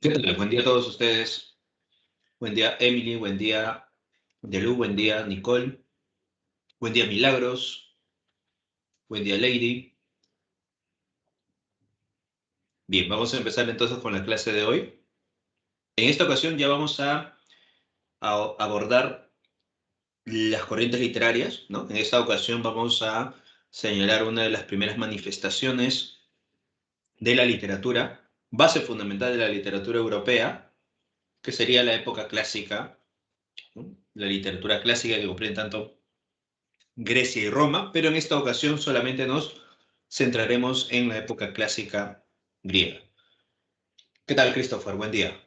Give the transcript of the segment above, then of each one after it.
¿Qué tal? Buen día a todos ustedes. Buen día, Emily. Buen día, Delu. Buen día, Nicole. Buen día, Milagros. Buen día, Lady. Bien, vamos a empezar entonces con la clase de hoy. En esta ocasión ya vamos a abordar las corrientes literarias, ¿no? En esta ocasión vamos a señalar una de las primeras manifestaciones de la literatura, base fundamental de la literatura europea, que sería la época clásica, ¿no? La literatura clásica que comprende tanto Grecia y Roma, pero en esta ocasión solamente nos centraremos en la época clásica griega. ¿Qué tal, Christopher? Buen día.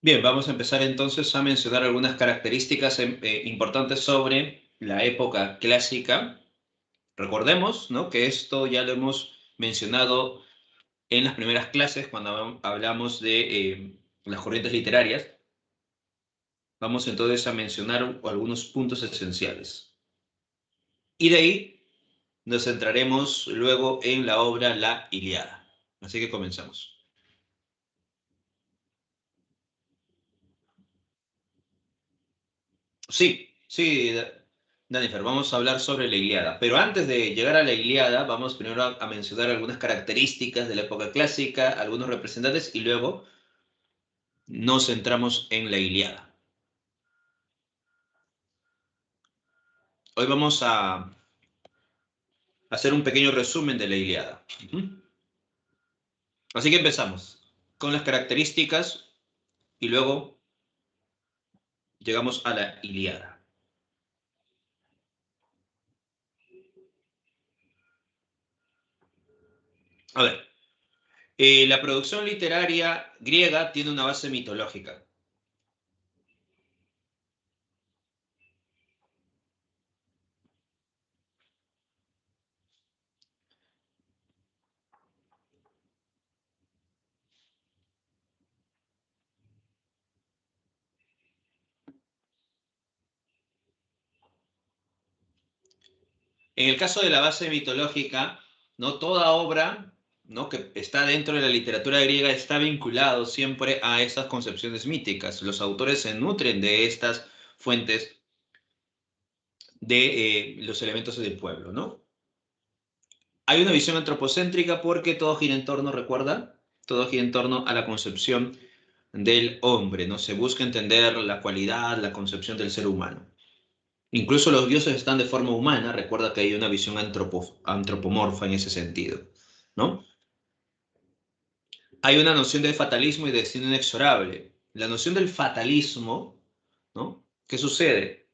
Bien, vamos a empezar entonces a mencionar algunas características importantes sobre la época clásica. Recordemos, ¿no?, que esto ya lo hemos mencionado en las primeras clases cuando hablamos de las corrientes literarias. Vamos entonces a mencionar algunos puntos esenciales. Y de ahí nos centraremos luego en la obra La Ilíada. Así que comenzamos. Sí, Danifer, vamos a hablar sobre la Ilíada. Pero antes de llegar a la Ilíada, vamos primero a mencionar algunas características de la época clásica, algunos representantes, y luego nos centramos en la Ilíada. Hoy vamos a hacer un pequeño resumen de la Ilíada. Así que empezamos con las características y luego llegamos a la Ilíada. A ver, la producción literaria griega tiene una base mitológica. En el caso de la base mitológica, ¿no?, toda obra, ¿no?, que está dentro de la literatura griega está vinculado siempre a esas concepciones míticas. Los autores se nutren de estas fuentes de los elementos del pueblo, ¿no? Hay una visión antropocéntrica porque todo gira en torno, ¿recuerda? Todo gira en torno a la concepción del hombre, ¿no? Se busca entender la cualidad, la concepción del ser humano. Incluso los dioses están de forma humana, recuerda que hay una visión antropomorfa en ese sentido, ¿no? Hay una noción de fatalismo y de destino inexorable. La noción del fatalismo, ¿no? ¿Qué sucede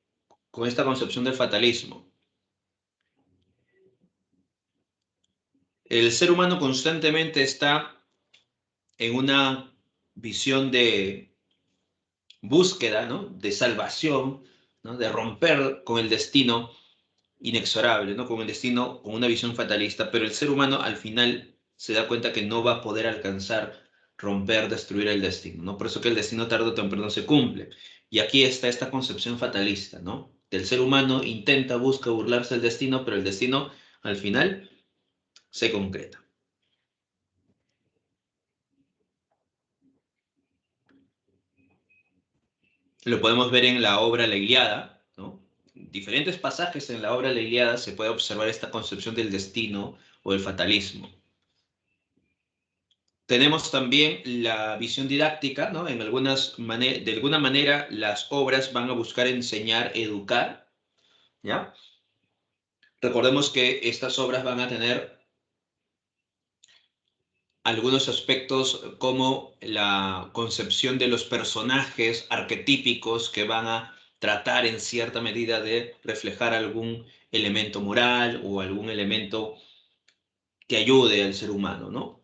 con esta concepción del fatalismo? El ser humano constantemente está en una visión de búsqueda, ¿no?, de salvación, ¿no?, de romper con el destino inexorable, ¿no?, con el destino, con una visión fatalista, pero el ser humano al final se da cuenta que no va a poder alcanzar, romper, destruir el destino, ¿no? Por eso que el destino tarde o temprano se cumple. Y aquí está esta concepción fatalista, ¿no? Del ser humano intenta, busca burlarse del destino, pero el destino al final se concreta. Lo podemos ver en la obra La Ilíada, ¿no? En diferentes pasajes en la obra La Ilíada se puede observar esta concepción del destino o del fatalismo. Tenemos también la visión didáctica, ¿no? De alguna manera las obras van a buscar enseñar, educar, ¿ya? Recordemos que estas obras van a tener algunos aspectos como la concepción de los personajes arquetípicos que van a tratar en cierta medida de reflejar algún elemento moral o algún elemento que ayude al ser humano, ¿no?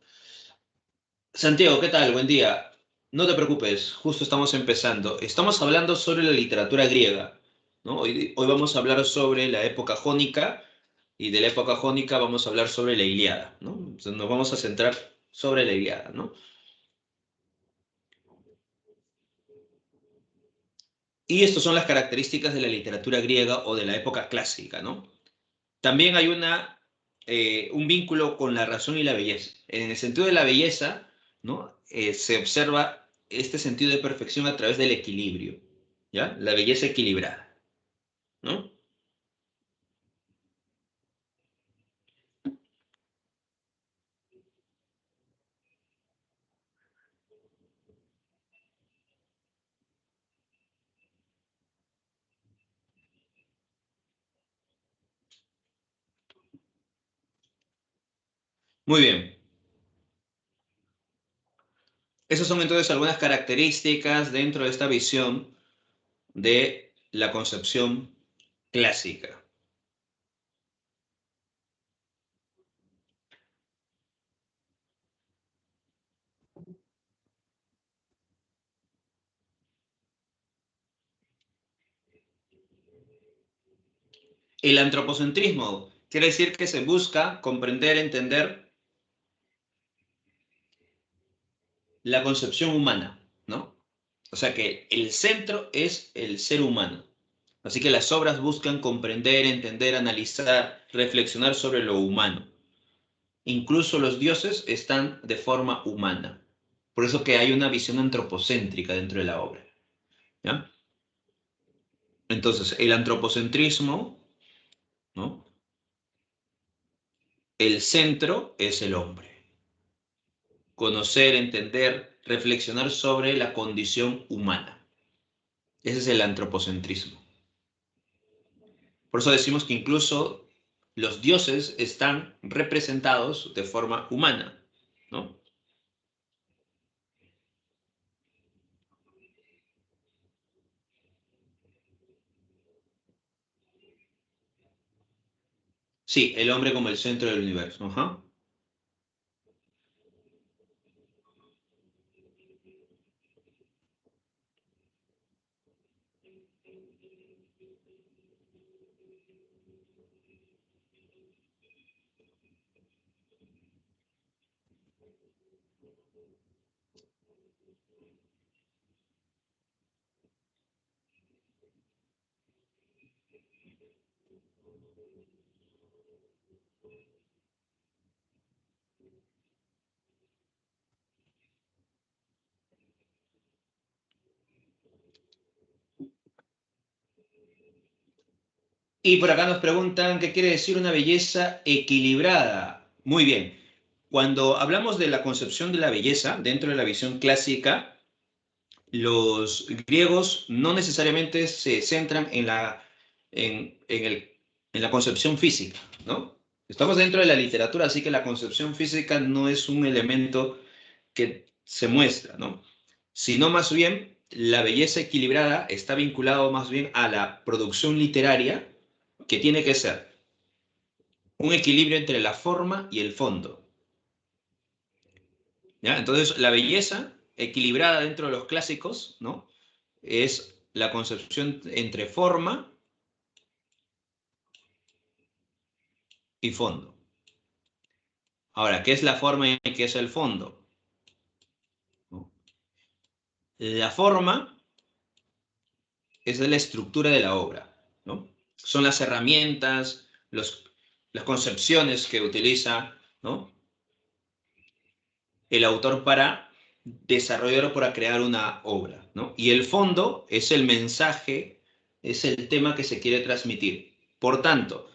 Santiago, ¿qué tal? Buen día. No te preocupes, justo estamos empezando. Estamos hablando sobre la literatura griega, ¿no? Hoy vamos a hablar sobre la época jónica y de la época jónica vamos a hablar sobre la Ilíada, ¿no? Entonces nos vamos a centrar sobre la Ilíada, ¿no? Y estas son las características de la literatura griega o de la época clásica, ¿no? También hay un vínculo con la razón y la belleza. En el sentido de la belleza, ¿no? Se observa este sentido de perfección a través del equilibrio, ¿ya? La belleza equilibrada, ¿no? Muy bien. Esas son entonces algunas características dentro de esta visión de la concepción clásica. El antropocentrismo quiere decir que se busca comprender, entender la concepción humana, ¿no? O sea que el centro es el ser humano. Así que las obras buscan comprender, entender, analizar, reflexionar sobre lo humano. Incluso los dioses están de forma humana. Por eso que hay una visión antropocéntrica dentro de la obra, ¿ya? Entonces, el antropocentrismo, ¿no? El centro es el hombre. Conocer, entender, reflexionar sobre la condición humana. Ese es el antropocentrismo. Por eso decimos que incluso los dioses están representados de forma humana, ¿no? Sí, el hombre como el centro del universo. Ajá. Y por acá nos preguntan qué quiere decir una belleza equilibrada. Muy bien. Cuando hablamos de la concepción de la belleza dentro de la visión clásica, los griegos no necesariamente se centran en la concepción física, ¿no? Estamos dentro de la literatura, así que la concepción física no es un elemento que se muestra, ¿no? Sino más bien la belleza equilibrada está vinculado más bien a la producción literaria, que tiene que ser un equilibrio entre la forma y el fondo, ¿ya? Entonces, la belleza equilibrada dentro de los clásicos, ¿no? Es la concepción entre forma y fondo. Ahora, ¿qué es la forma y qué es el fondo? ¿No? La forma es la estructura de la obra, ¿no? Son las herramientas, las concepciones que utiliza, ¿no? El autor para desarrollar o para crear una obra, ¿no? Y el fondo es el mensaje, es el tema que se quiere transmitir. Por tanto,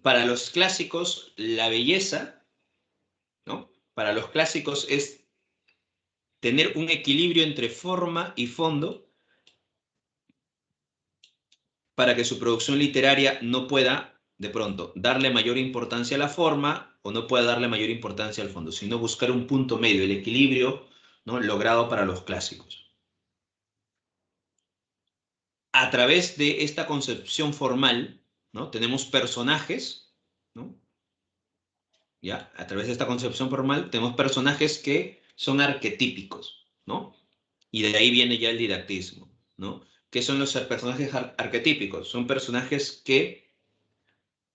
para los clásicos, la belleza, ¿no? Para los clásicos es tener un equilibrio entre forma y fondo para que su producción literaria no pueda de pronto darle mayor importancia a la forma o no puede darle mayor importancia al fondo, sino buscar un punto medio, el equilibrio, ¿no?, logrado para los clásicos. A través de esta concepción formal, ¿no?, tenemos personajes, ¿no? ¿Ya? A través de esta concepción formal tenemos personajes que son arquetípicos, ¿no? Y de ahí viene ya el didactismo, ¿no? ¿Qué son los personajes arquetípicos? Son personajes que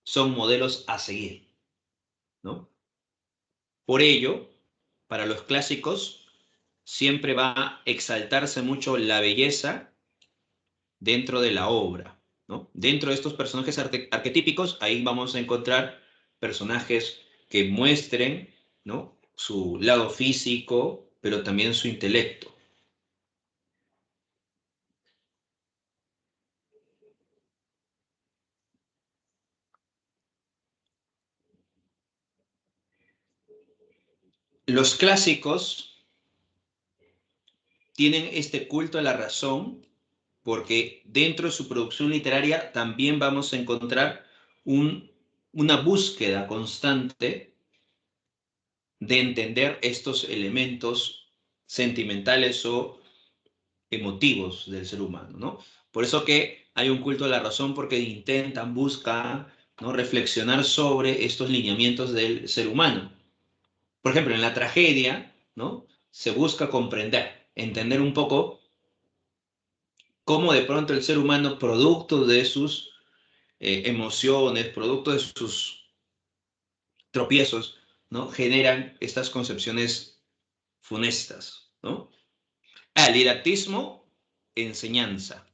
son modelos a seguir, ¿no? Por ello, para los clásicos siempre va a exaltarse mucho la belleza dentro de la obra, ¿no? Dentro de estos personajes arquetípicos, ahí vamos a encontrar personajes que muestren, ¿no?, su lado físico, pero también su intelecto. Los clásicos tienen este culto a la razón porque dentro de su producción literaria también vamos a encontrar una búsqueda constante de entender estos elementos sentimentales o emotivos del ser humano, ¿no? Por eso que hay un culto a la razón, porque intentan, buscan, ¿no?, reflexionar sobre estos lineamientos del ser humano. Por ejemplo, en la tragedia, ¿no?, se busca comprender, entender un poco cómo de pronto el ser humano, producto de sus emociones, producto de sus tropiezos, ¿no?, generan estas concepciones funestas, ¿no? El didactismo, enseñanza.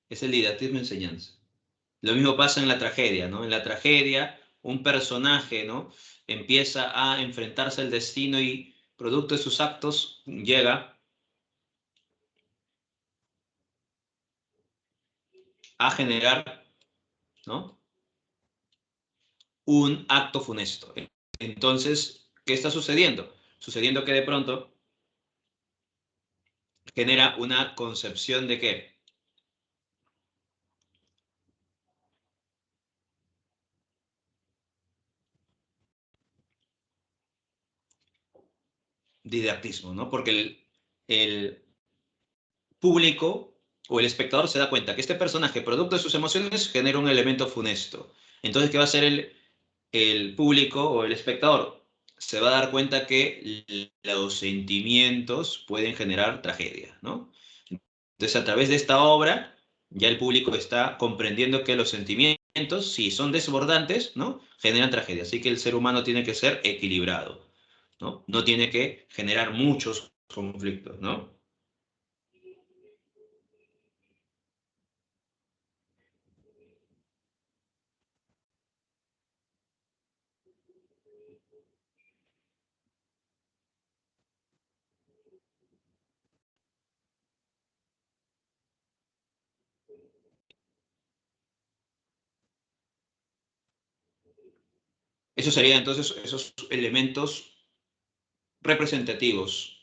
Es el didactismo, enseñanza. Lo mismo pasa en la tragedia, ¿no? En la tragedia, un personaje, ¿no?, empieza a enfrentarse al destino y, producto de sus actos, llega a generar, ¿no?, un acto funesto. Entonces, ¿qué está sucediendo? Sucediendo que de pronto genera una concepción de qué? Didactismo, ¿no? Porque el público o el espectador se da cuenta que este personaje, producto de sus emociones, genera un elemento funesto. Entonces, ¿qué va a hacer el público o el espectador? Se va a dar cuenta que los sentimientos pueden generar tragedia, ¿no? Entonces, a través de esta obra, ya el público está comprendiendo que los sentimientos, si son desbordantes, ¿no?, generan tragedia. Así que el ser humano tiene que ser equilibrado, ¿no? No tiene que generar muchos conflictos, ¿no? Eso serían entonces esos elementos representativos.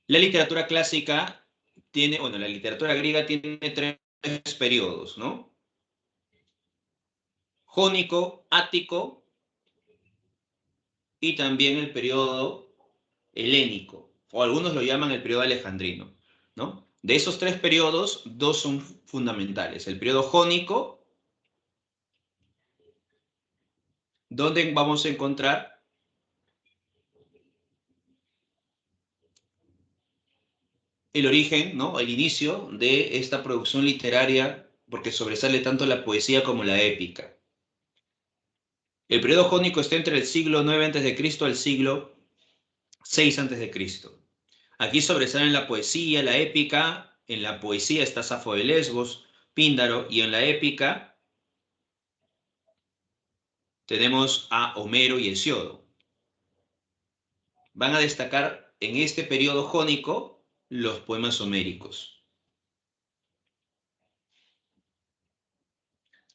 La literatura clásica tiene, bueno, la literatura griega tiene tres periodos, ¿no? Jónico, ático y también el periodo helénico, o algunos lo llaman el periodo alejandrino, ¿no? De esos tres periodos, dos son fundamentales. El periodo jónico, donde vamos a encontrar el origen, ¿no?, el inicio de esta producción literaria, porque sobresale tanto la poesía como la épica. El periodo jónico está entre el siglo IX a.C. al siglo VI a.C. Aquí sobresalen la poesía, la épica. En la poesía está Safo de Lesbos, Píndaro, y en la épica tenemos a Homero y Hesiodo. van a destacar en este periodo jónico los poemas homéricos.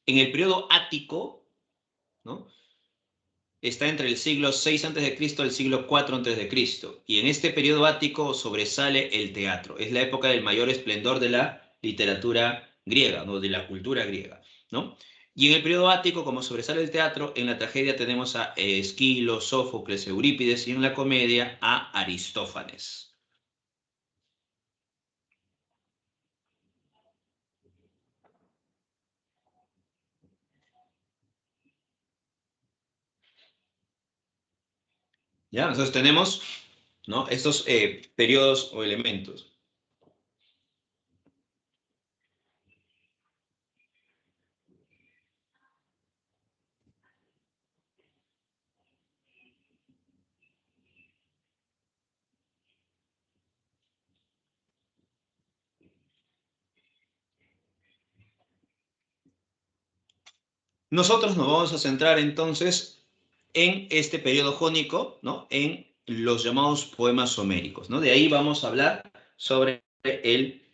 En el periodo ático, ¿no?, está entre el siglo VI a.C. y el siglo IV a.C. Y en este periodo ático sobresale el teatro. Es la época del mayor esplendor de la literatura griega, ¿no?, de la cultura griega, ¿no? Y en el periodo ático, como sobresale el teatro, en la tragedia tenemos a Esquilo, Sófocles, Eurípides, y en la comedia a Aristófanes. ¿Ya? Entonces tenemos, ¿no?, estos periodos o elementos. Nosotros nos vamos a centrar entonces en este periodo jónico, ¿no?, en los llamados poemas homéricos, ¿no? De ahí vamos a hablar sobre el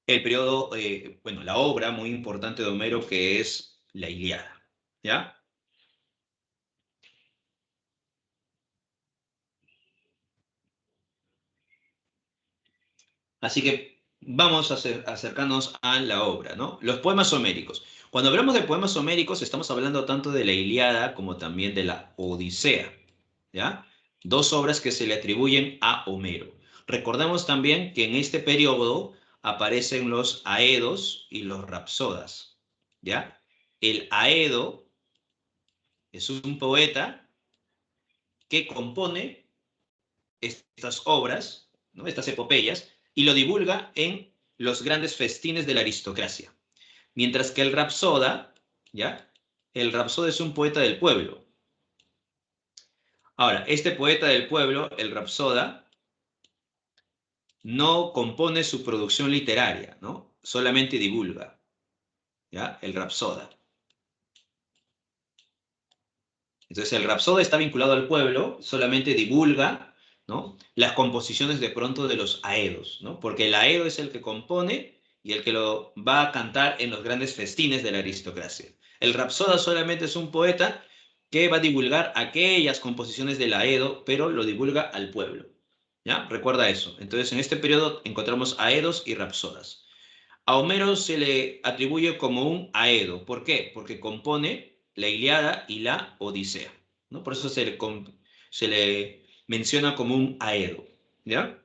periodo, bueno, la obra muy importante de Homero, que es la Ilíada, ¿ya? Así que vamos a acercarnos a la obra, ¿no? Los poemas homéricos. Cuando hablamos de poemas homéricos, estamos hablando tanto de la Ilíada como también de la Odisea, ¿ya? Dos obras que se le atribuyen a Homero. Recordemos también que en este periodo aparecen los aedos y los rapsodas, ¿ya? El aedo es un poeta que compone estas obras, ¿no?, estas epopeyas, y lo divulga en los grandes festines de la aristocracia. Mientras que el rapsoda, ¿ya?, el rapsoda es un poeta del pueblo. Ahora, este poeta del pueblo, el rapsoda, no compone su producción literaria, ¿no? Solamente divulga, ¿ya? El rapsoda. Entonces el rapsoda está vinculado al pueblo, solamente divulga, ¿no?, las composiciones de pronto de los aedos, ¿no? Porque el aedo es el que compone y el que lo va a cantar en los grandes festines de la aristocracia. El rapsoda solamente es un poeta que va a divulgar aquellas composiciones del aedo, pero lo divulga al pueblo, ¿ya? Recuerda eso. Entonces en este periodo encontramos aedos y rapsodas. A Homero se le atribuye como un aedo. ¿Por qué? Porque compone la Ilíada y la Odisea, ¿no? Por eso se le menciona como un aedo, ¿ya?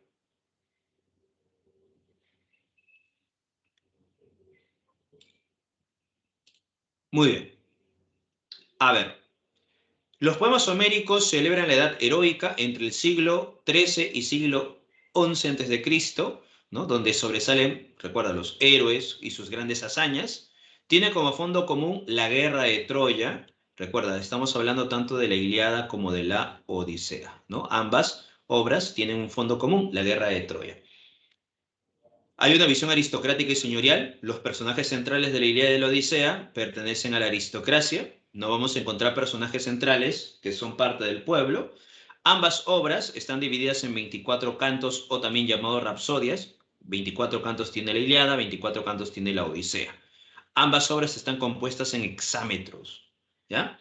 Muy bien. A ver, los poemas homéricos celebran la edad heroica entre el siglo XIII y siglo XI antes de Cristo, ¿no?, donde sobresalen, recuerda, los héroes y sus grandes hazañas. Tiene como fondo común la guerra de Troya. Recuerda, estamos hablando tanto de la Ilíada como de la Odisea, ¿no? Ambas obras tienen un fondo común, la guerra de Troya. Hay una visión aristocrática y señorial. Los personajes centrales de la Ilíada y de la Odisea pertenecen a la aristocracia. No vamos a encontrar personajes centrales que son parte del pueblo. Ambas obras están divididas en 24 cantos, o también llamados rapsodias. 24 cantos tiene la Ilíada, 24 cantos tiene la Odisea. Ambas obras están compuestas en hexámetros, ¿ya?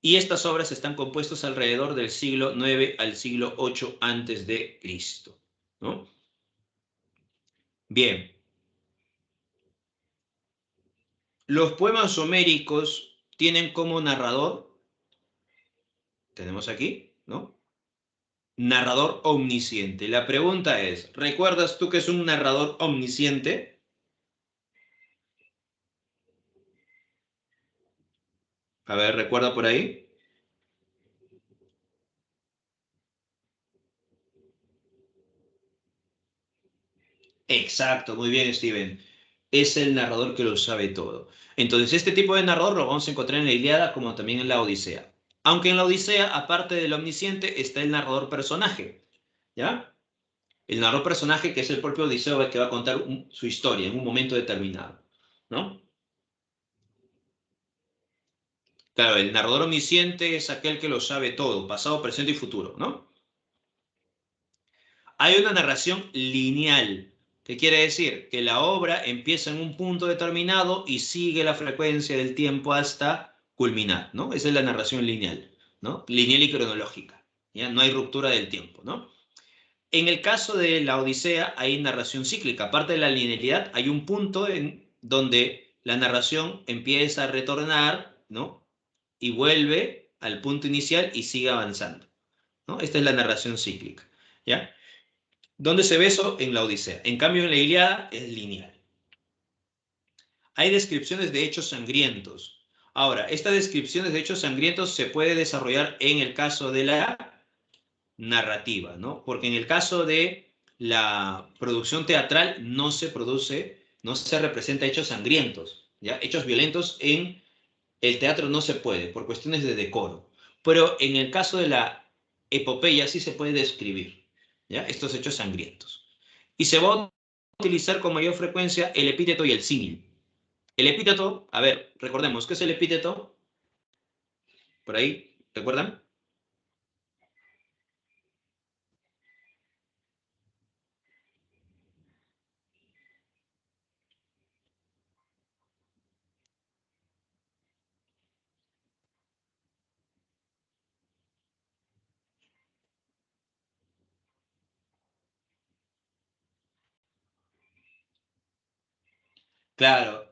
Y estas obras están compuestas alrededor del siglo IX al siglo VIII antes de Cristo, ¿no? Bien. Los poemas homéricos tienen como narrador, tenemos aquí, ¿no?, narrador omnisciente. La pregunta es, ¿recuerdas tú que es un narrador omnisciente? A ver, ¿recuerda por ahí? Exacto, muy bien, Steven. Es el narrador que lo sabe todo. Entonces, este tipo de narrador lo vamos a encontrar en la Ilíada como también en la Odisea. Aunque en la Odisea, aparte del omnisciente, está el narrador personaje, ¿ya? El narrador personaje que es el propio Odiseo el que va a contar su historia en un momento determinado, ¿no? Claro, el narrador omnisciente es aquel que lo sabe todo, pasado, presente y futuro, ¿no? Hay una narración lineal, que quiere decir que la obra empieza en un punto determinado y sigue la frecuencia del tiempo hasta culminar, ¿no? Esa es la narración lineal, ¿no? Lineal y cronológica, ¿ya? No hay ruptura del tiempo, ¿no? En el caso de la Odisea hay narración cíclica. Aparte de la linealidad, hay un punto en donde la narración empieza a retornar, ¿no? Y vuelve al punto inicial y sigue avanzando, ¿no? Esta es la narración cíclica, ¿ya? ¿Dónde se ve eso? En la Odisea. En cambio, en la Ilíada es lineal. Hay descripciones de hechos sangrientos. Ahora, estas descripciones de hechos sangrientos se puede desarrollar en el caso de la narrativa, ¿no? Porque en el caso de la producción teatral no se produce, no se representa hechos sangrientos, ¿ya? Hechos violentos en el teatro no se puede, por cuestiones de decoro. Pero en el caso de la epopeya sí se puede describir, ¿ya? Estos hechos sangrientos. Y se va a utilizar con mayor frecuencia el epíteto y el símil. El epíteto, a ver, recordemos, ¿qué es el epíteto? Por ahí, ¿recuerdan? Claro,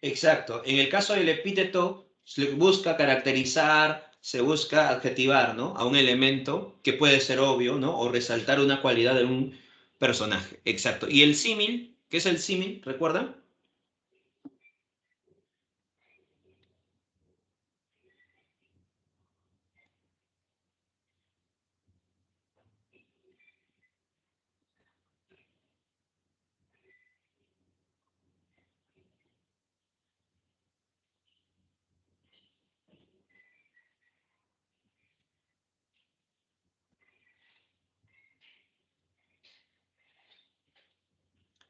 exacto. En el caso del epíteto, se busca caracterizar, se busca adjetivar, ¿no? A un elemento que puede ser obvio, ¿no? O resaltar una cualidad de un personaje. Exacto. Y el símil, ¿qué es el símil? ¿Recuerdan?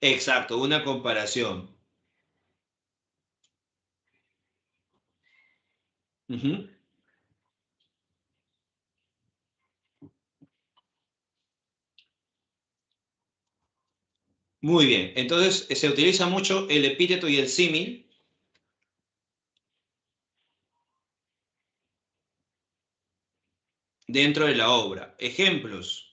Exacto, una comparación. Ujú. Muy bien. Entonces, se utiliza mucho el epíteto y el símil dentro de la obra. Ejemplos.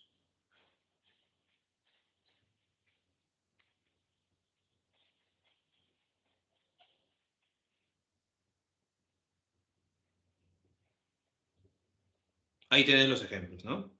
Ahí tenés los ejemplos, ¿no?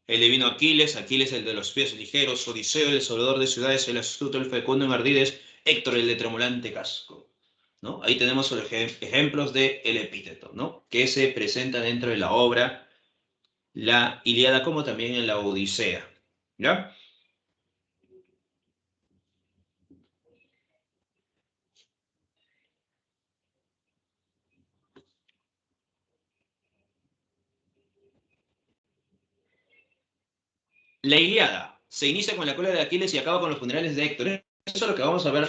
El divino Aquiles, Aquiles el de los pies ligeros, Odiseo el desolador de ciudades, el astuto, el fecundo en ardides, Héctor el de tremolante casco, ¿no? Ahí tenemos los ejemplos del epíteto, ¿no? Que se presenta dentro de la obra, la Ilíada como también en la Odisea, ¿ya? La Ilíada se inicia con la cola de Aquiles y acaba con los funerales de Héctor. Eso es lo que vamos a ver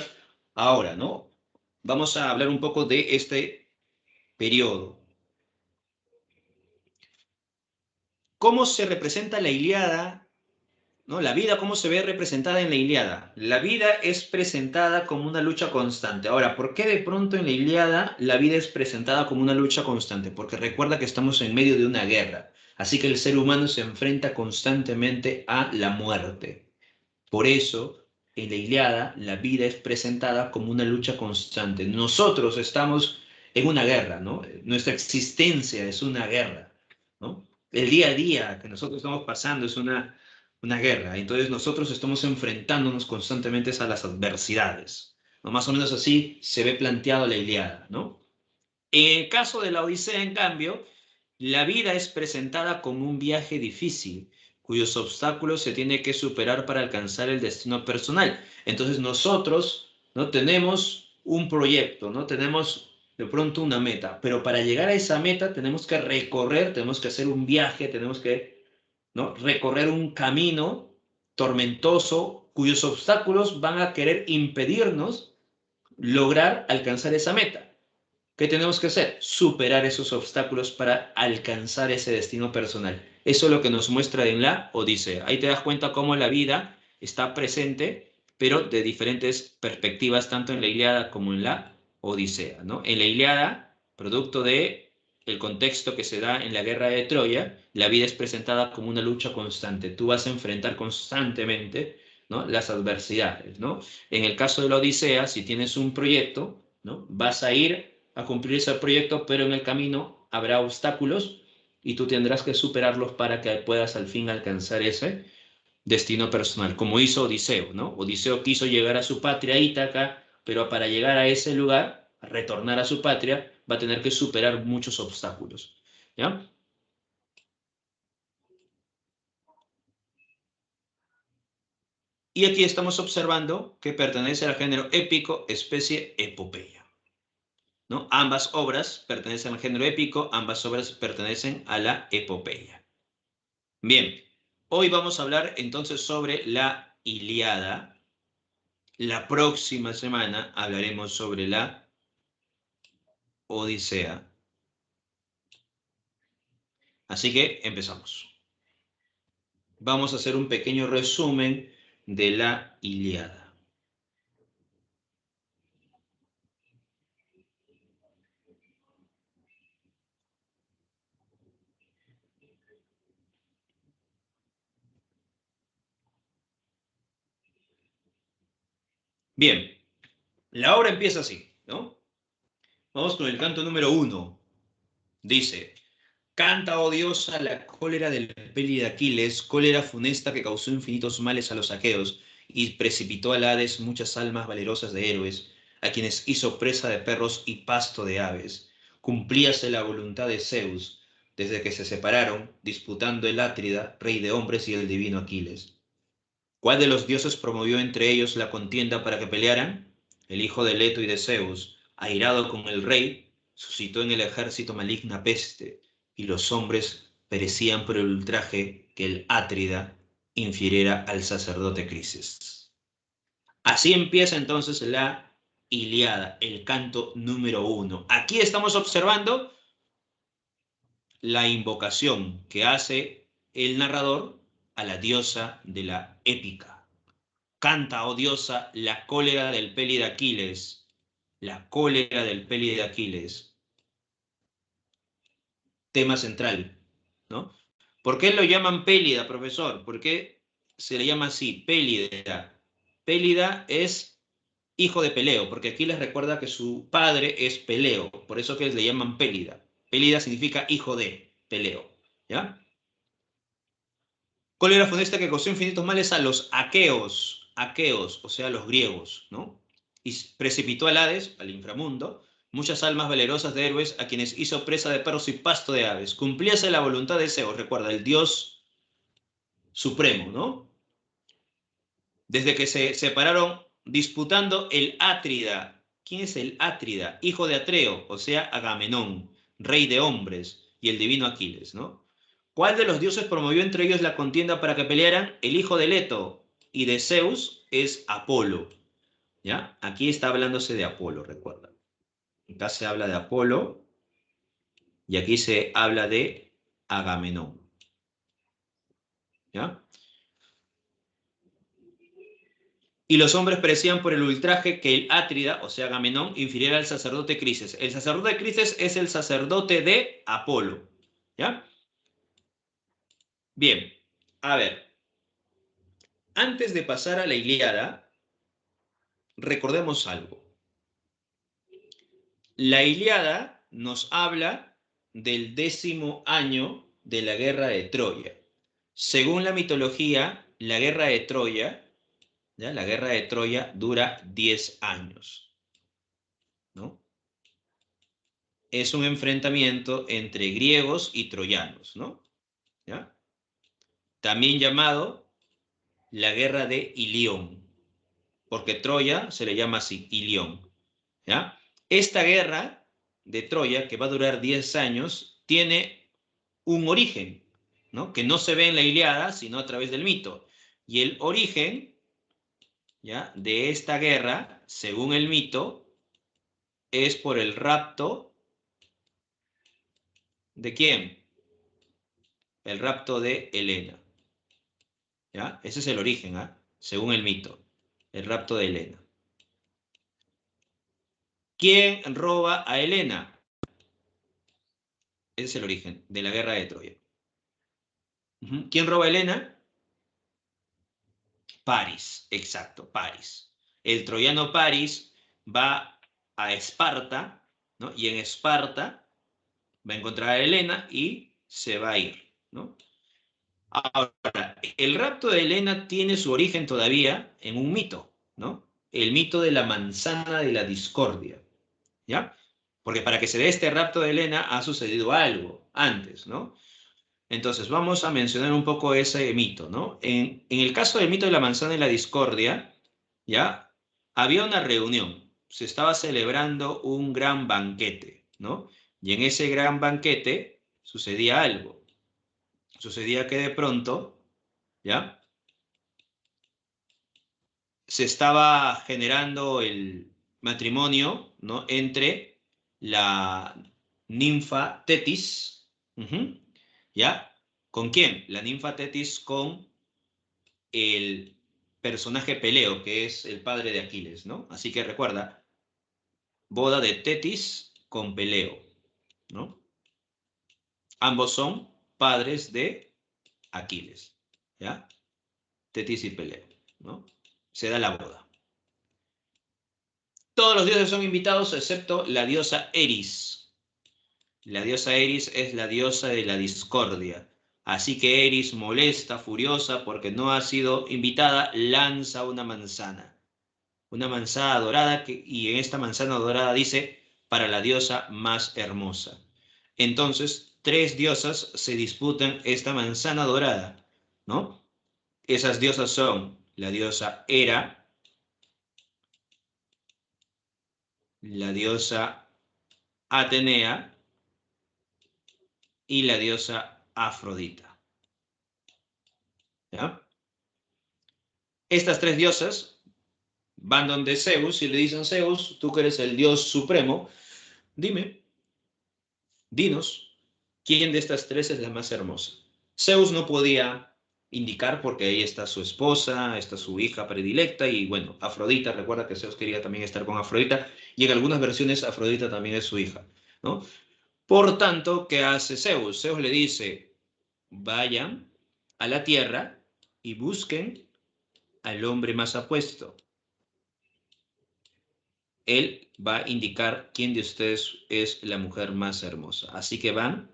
ahora, ¿no? Vamos a hablar un poco de este periodo. ¿Cómo se representa la Ilíada, ¿no? La vida, ¿cómo se ve representada en la Ilíada? La vida es presentada como una lucha constante. Ahora, ¿por qué de pronto en la Ilíada la vida es presentada como una lucha constante? Porque recuerda que estamos en medio de una guerra. Así que el ser humano se enfrenta constantemente a la muerte. Por eso, en la Ilíada, la vida es presentada como una lucha constante. Nosotros estamos en una guerra, ¿no? Nuestra existencia es una guerra, ¿no? El día a día que nosotros estamos pasando es una guerra. Entonces nosotros estamos enfrentándonos constantemente a las adversidades, ¿no? Más o menos así se ve planteado la Ilíada, ¿no? En el caso de la Odisea, en cambio, La vida es presentada como un viaje difícil, cuyos obstáculos se tiene que superar para alcanzar el destino personal. Entonces nosotros no tenemos un proyecto, no tenemos de pronto una meta, pero para llegar a esa meta tenemos que recorrer, tenemos que hacer un viaje, tenemos que, ¿no?, recorrer un camino tormentoso cuyos obstáculos van a querer impedirnos lograr alcanzar esa meta. ¿Qué tenemos que hacer? Superar esos obstáculos para alcanzar ese destino personal. Eso es lo que nos muestra en la Odisea. Ahí te das cuenta cómo la vida está presente, pero de diferentes perspectivas, tanto en la Ilíada como en la Odisea, ¿no? En la Ilíada, producto de el contexto que se da en la guerra de Troya, la vida es presentada como una lucha constante. Tú vas a enfrentar constantemente, ¿no?, las adversidades, ¿no? En el caso de la Odisea, si tienes un proyecto, ¿no?, vas a ir a cumplir ese proyecto, pero en el camino habrá obstáculos y tú tendrás que superarlos para que puedas al fin alcanzar ese destino personal, como hizo Odiseo, ¿no? Odiseo quiso llegar a su patria Ítaca, pero para llegar a ese lugar, a retornar a su patria, va a tener que superar muchos obstáculos, ¿ya? Y aquí estamos observando que pertenece al género épico, especie epopeya, ¿no? Ambas obras pertenecen al género épico, ambas obras pertenecen a la epopeya. Bien, hoy vamos a hablar entonces sobre la Ilíada. La próxima semana hablaremos sobre la Odisea. Así que empezamos. Vamos a hacer un pequeño resumen de la Ilíada. Bien, la obra empieza así, ¿no? Vamos con el canto número 1. Dice: canta, oh diosa, la cólera del Peli de Aquiles, cólera funesta que causó infinitos males a los aqueos y precipitó al Hades muchas almas valerosas de héroes, a quienes hizo presa de perros y pasto de aves. Cumplíase la voluntad de Zeus, desde que se separaron, disputando el Átrida, rey de hombres, y el divino Aquiles. ¿Cuál de los dioses promovió entre ellos la contienda para que pelearan? El hijo de Leto y de Zeus, airado con el rey, suscitó en el ejército maligna peste, y los hombres perecían por el ultraje que el Átrida infiriera al sacerdote Crises. Así empieza entonces la Ilíada, el canto número 1. Aquí estamos observando la invocación que hace el narrador a la diosa de la épica. Canta, oh diosa, la cólera del Peli de Aquiles. La cólera del Peli de Aquiles. Tema central, ¿no? ¿Por qué lo llaman Pélida, profesor? ¿Por qué se le llama así? Pélida. Pélida es hijo de Peleo, porque aquí les recuerda que su padre es Peleo, por eso que le llaman Pélida. Pélida significa hijo de Peleo, ¿ya? Cólera funesta que causó infinitos males a los aqueos, o sea, los griegos, ¿no? Y precipitó al Hades, al inframundo, muchas almas valerosas de héroes a quienes hizo presa de perros y pasto de aves. Cumplíase la voluntad de Zeus, recuerda, el dios supremo, ¿no? Desde que se separaron disputando el Átrida. ¿Quién es el Átrida? Hijo de Atreo, o sea, Agamenón, rey de hombres, y el divino Aquiles, ¿no? ¿Cuál de los dioses promovió entre ellos la contienda para que pelearan? El hijo de Leto y de Zeus es Apolo, ¿ya? Aquí está hablándose de Apolo, recuerda. Acá se habla de Apolo y aquí se habla de Agamenón, ¿ya? Y los hombres perecían por el ultraje que el Átrida, o sea, Agamenón, infiriera al sacerdote Crises. El sacerdote Crises es el sacerdote de Apolo, ¿ya? Bien, a ver, antes de pasar a la Ilíada, recordemos algo. La Ilíada nos habla del 10º año de la guerra de Troya. Según la mitología, la guerra de Troya, ¿ya?, la guerra de Troya dura 10 años, ¿no? es un enfrentamiento entre griegos y troyanos, ¿no? ¿Ya? También llamado la guerra de Ilión, porque Troya se le llama así, Ilión, ¿ya? Esta guerra de Troya, que va a durar 10 años, tiene un origen, ¿no? Que no se ve en la Ilíada, sino a través del mito. Y el origen, ¿ya?, de esta guerra, según el mito, es por el rapto ¿de quién? El rapto de Helena, ¿ya? Ese es el origen, ¿ah? Según el mito, el rapto de Helena. ¿Quién roba a Helena? Ese es el origen de la guerra de Troya. ¿Quién roba a Helena? Paris, exacto, Paris. El troyano Paris va a Esparta, ¿no? Y en Esparta va a encontrar a Helena y se va a ir, ¿no? Ahora, el rapto de Helena tiene su origen todavía en un mito, ¿no? El mito de la manzana de la discordia, ¿ya? Porque para que se dé este rapto de Helena ha sucedido algo antes, ¿no? Entonces, vamos a mencionar un poco ese mito, ¿no? En el caso del mito de la manzana de la discordia, ¿ya? Había una reunión, se estaba celebrando un gran banquete, ¿no? Y en ese gran banquete sucedía algo. Sucedía que de pronto, ¿ya?, se estaba generando el matrimonio, ¿no?, entre la ninfa Tetis, ¿ya? ¿Con quién? La ninfa Tetis con el personaje Peleo, que es el padre de Aquiles, ¿no? Así que recuerda, boda de Tetis con Peleo, ¿no? Ambos son padres de Aquiles, ¿ya? Tetis y Peleo, ¿no? Se da la boda. Todos los dioses son invitados excepto la diosa Eris. La diosa Eris es la diosa de la discordia. Así que Eris, molesta, furiosa porque no ha sido invitada, lanza una manzana. Una manzana dorada y en esta manzana dorada dice para la diosa más hermosa. Entonces, tres diosas se disputan esta manzana dorada, ¿no? Esas diosas son la diosa Hera, la diosa Atenea y la diosa Afrodita, ¿ya? Estas tres diosas van donde Zeus y le dicen: Zeus, tú que eres el dios supremo, dime, dinos, ¿quién de estas tres es la más hermosa? Zeus no podía indicar porque ahí está su esposa, está su hija predilecta y bueno, Afrodita, recuerda que Zeus quería también estar con Afrodita y en algunas versiones Afrodita también es su hija, ¿no? Por tanto, ¿qué hace Zeus? Zeus le dice: vayan a la tierra y busquen al hombre más apuesto. Él va a indicar quién de ustedes es la mujer más hermosa. Así que van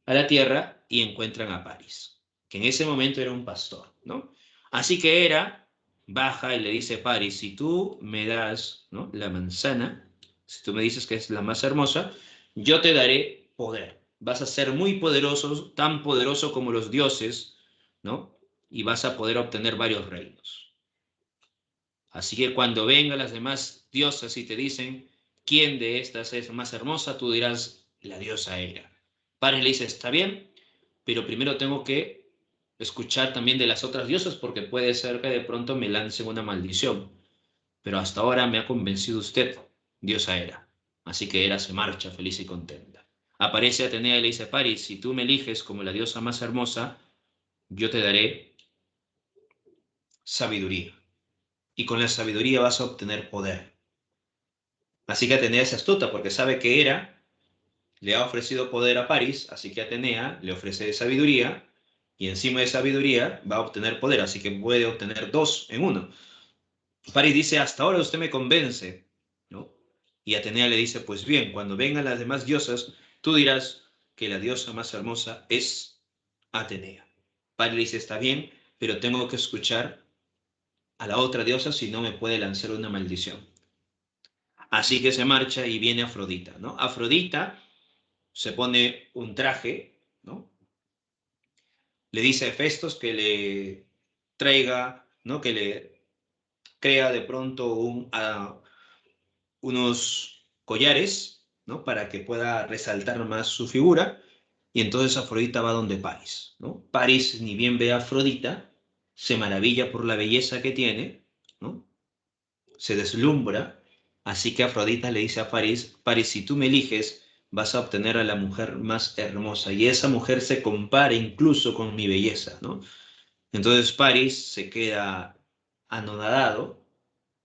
a la tierra y encuentran a Paris, que en ese momento era un pastor, ¿no? Así que Hera baja y le dice a Paris: si tú me das, ¿no?, la manzana, si tú me dices que es la más hermosa, yo te daré poder. Vas a ser muy poderoso, tan poderoso como los dioses, ¿no? Y vas a poder obtener varios reinos. Así que cuando vengan las demás diosas y te dicen quién de estas es más hermosa, tú dirás: la diosa Hera. Paris le dice: está bien, pero primero tengo que escuchar también de las otras diosas porque puede ser que de pronto me lancen una maldición. Pero hasta ahora me ha convencido usted, diosa Hera. Así que Hera se marcha feliz y contenta. Aparece Atenea y le dice: Paris, si tú me eliges como la diosa más hermosa, yo te daré sabiduría. Y con la sabiduría vas a obtener poder. Así que Atenea es astuta porque sabe que Hera le ha ofrecido poder a Paris, así que Atenea le ofrece sabiduría y encima de sabiduría va a obtener poder, así que puede obtener dos en uno. Paris dice: hasta ahora usted me convence, ¿no? Y Atenea le dice: pues bien, cuando vengan las demás diosas, tú dirás que la diosa más hermosa es Atenea. Paris le dice: está bien, pero tengo que escuchar a la otra diosa si no me puede lanzar una maldición. Así que se marcha y viene Afrodita, ¿no? Afrodita se pone un traje, ¿no? Le dice a Hefestos que le traiga, ¿no? Que le crea de pronto unos collares, ¿no? Para que pueda resaltar más su figura. Y entonces Afrodita va donde Paris, ¿no? Paris, ni bien ve a Afrodita, se maravilla por la belleza que tiene, ¿no? Se deslumbra, así que Afrodita le dice a Paris, Paris, si tú me eliges, vas a obtener a la mujer más hermosa, y esa mujer se compara incluso con mi belleza, ¿no? Entonces Paris se queda anonadado,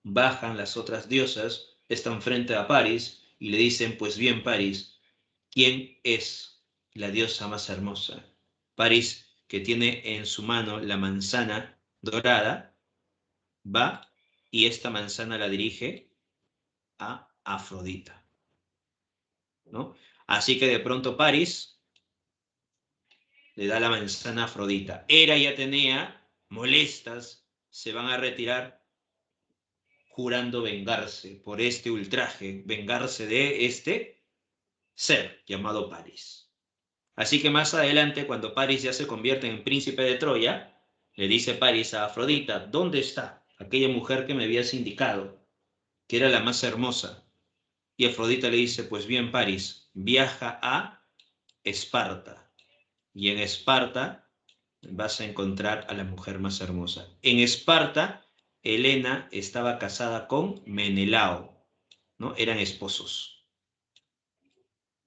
bajan las otras diosas, están frente a Paris y le dicen, pues bien, Paris, ¿quién es la diosa más hermosa? Paris, que tiene en su mano la manzana dorada, va y esta manzana la dirige a Afrodita, ¿no? Así que de pronto Paris le da la manzana a Afrodita. Hera y Atenea, molestas, se van a retirar jurando vengarse por este ultraje, vengarse de este ser llamado Paris. Así que más adelante, cuando Paris ya se convierte en príncipe de Troya, le dice Paris a Afrodita, ¿dónde está aquella mujer que me habías indicado, que era la más hermosa? Y Afrodita le dice, pues bien, Paris, viaja a Esparta. Y en Esparta vas a encontrar a la mujer más hermosa. En Esparta, Helena estaba casada con Menelao, ¿no? Eran esposos,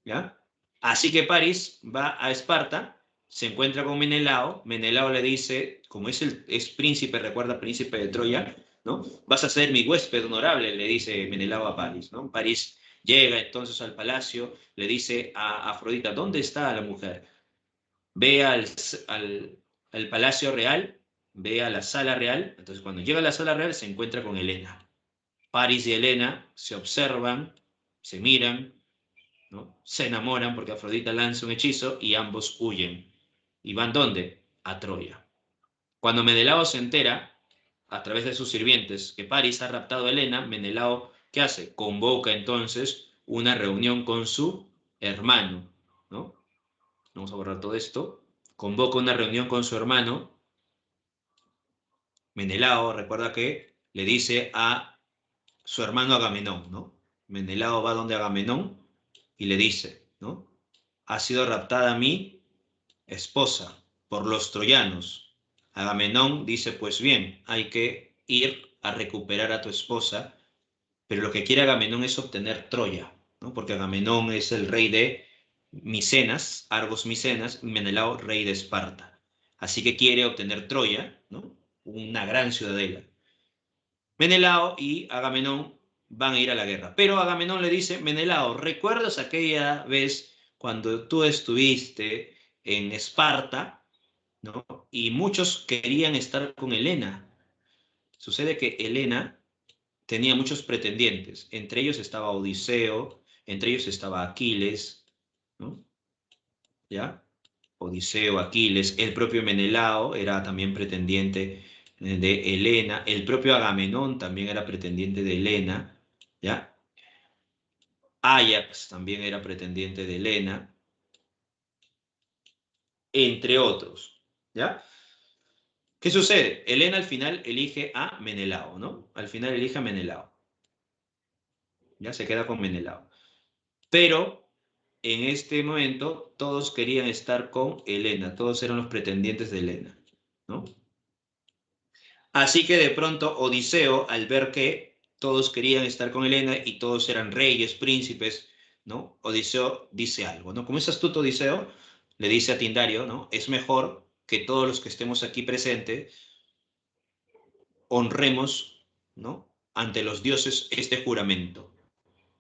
¿ya? Así que Paris va a Esparta, se encuentra con Menelao, Menelao le dice, como es príncipe, recuerda, príncipe de Troya, ¿no? Vas a ser mi huésped honorable, le dice Menelao a Paris, ¿no? Paris llega entonces al palacio, le dice a Afrodita, ¿dónde está la mujer? Ve al palacio real, ve a la sala real, entonces cuando llega a la sala real se encuentra con Helena. Paris y Helena se observan, se miran, ¿no? Se enamoran porque Afrodita lanza un hechizo y ambos huyen. ¿Y van dónde? A Troya. Cuando Menelao se entera, a través de sus sirvientes, que Paris ha raptado a Helena, Menelao, ¿qué hace? Convoca entonces una reunión con su hermano, ¿no? Vamos a borrar todo esto. Convoca una reunión con su hermano, Menelao, recuerda que le dice a su hermano Agamenón, ¿no? Menelao va donde Agamenón y le dice, ¿no? Ha sido raptada mi esposa por los troyanos. Agamenón dice, pues bien, hay que ir a recuperar a tu esposa, pero lo que quiere Agamenón es obtener Troya, ¿no? Porque Agamenón es el rey de Micenas, Argos Micenas, y Menelao rey de Esparta. Así que quiere obtener Troya, ¿no? Una gran ciudadela. Menelao y Agamenón van a ir a la guerra. Pero Agamenón le dice, Menelao, ¿recuerdas aquella vez cuando tú estuviste en Esparta, ¿no? Y muchos querían estar con Helena? Sucede que Helena tenía muchos pretendientes. Entre ellos estaba Odiseo, entre ellos estaba Aquiles, ¿no? ¿Ya? Odiseo, Aquiles, el propio Menelao era también pretendiente de Helena, el propio Agamenón también era pretendiente de Helena, ¿ya? Ajax también era pretendiente de Helena, entre otros, ¿ya? ¿Qué sucede? Helena al final elige a Menelao, ¿no? Al final elige a Menelao, ya se queda con Menelao. Pero en este momento todos querían estar con Helena, todos eran los pretendientes de Helena, ¿no? Así que de pronto Odiseo, al ver que todos querían estar con Helena y todos eran reyes, príncipes, ¿no? Odiseo dice algo, ¿no? Como es astuto Odiseo, le dice a Tindario, ¿no? Es mejor que todos los que estemos aquí presentes honremos, ¿no? Ante los dioses este juramento.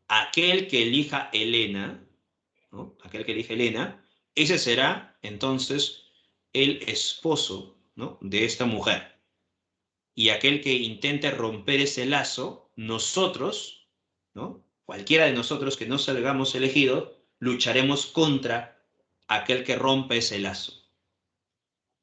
Aquel que elija Helena, ¿no? Aquel que elija Helena, ese será entonces el esposo, ¿no? De esta mujer. Y aquel que intente romper ese lazo, nosotros, ¿no? Cualquiera de nosotros que no salgamos elegidos, lucharemos contra aquel que rompe ese lazo.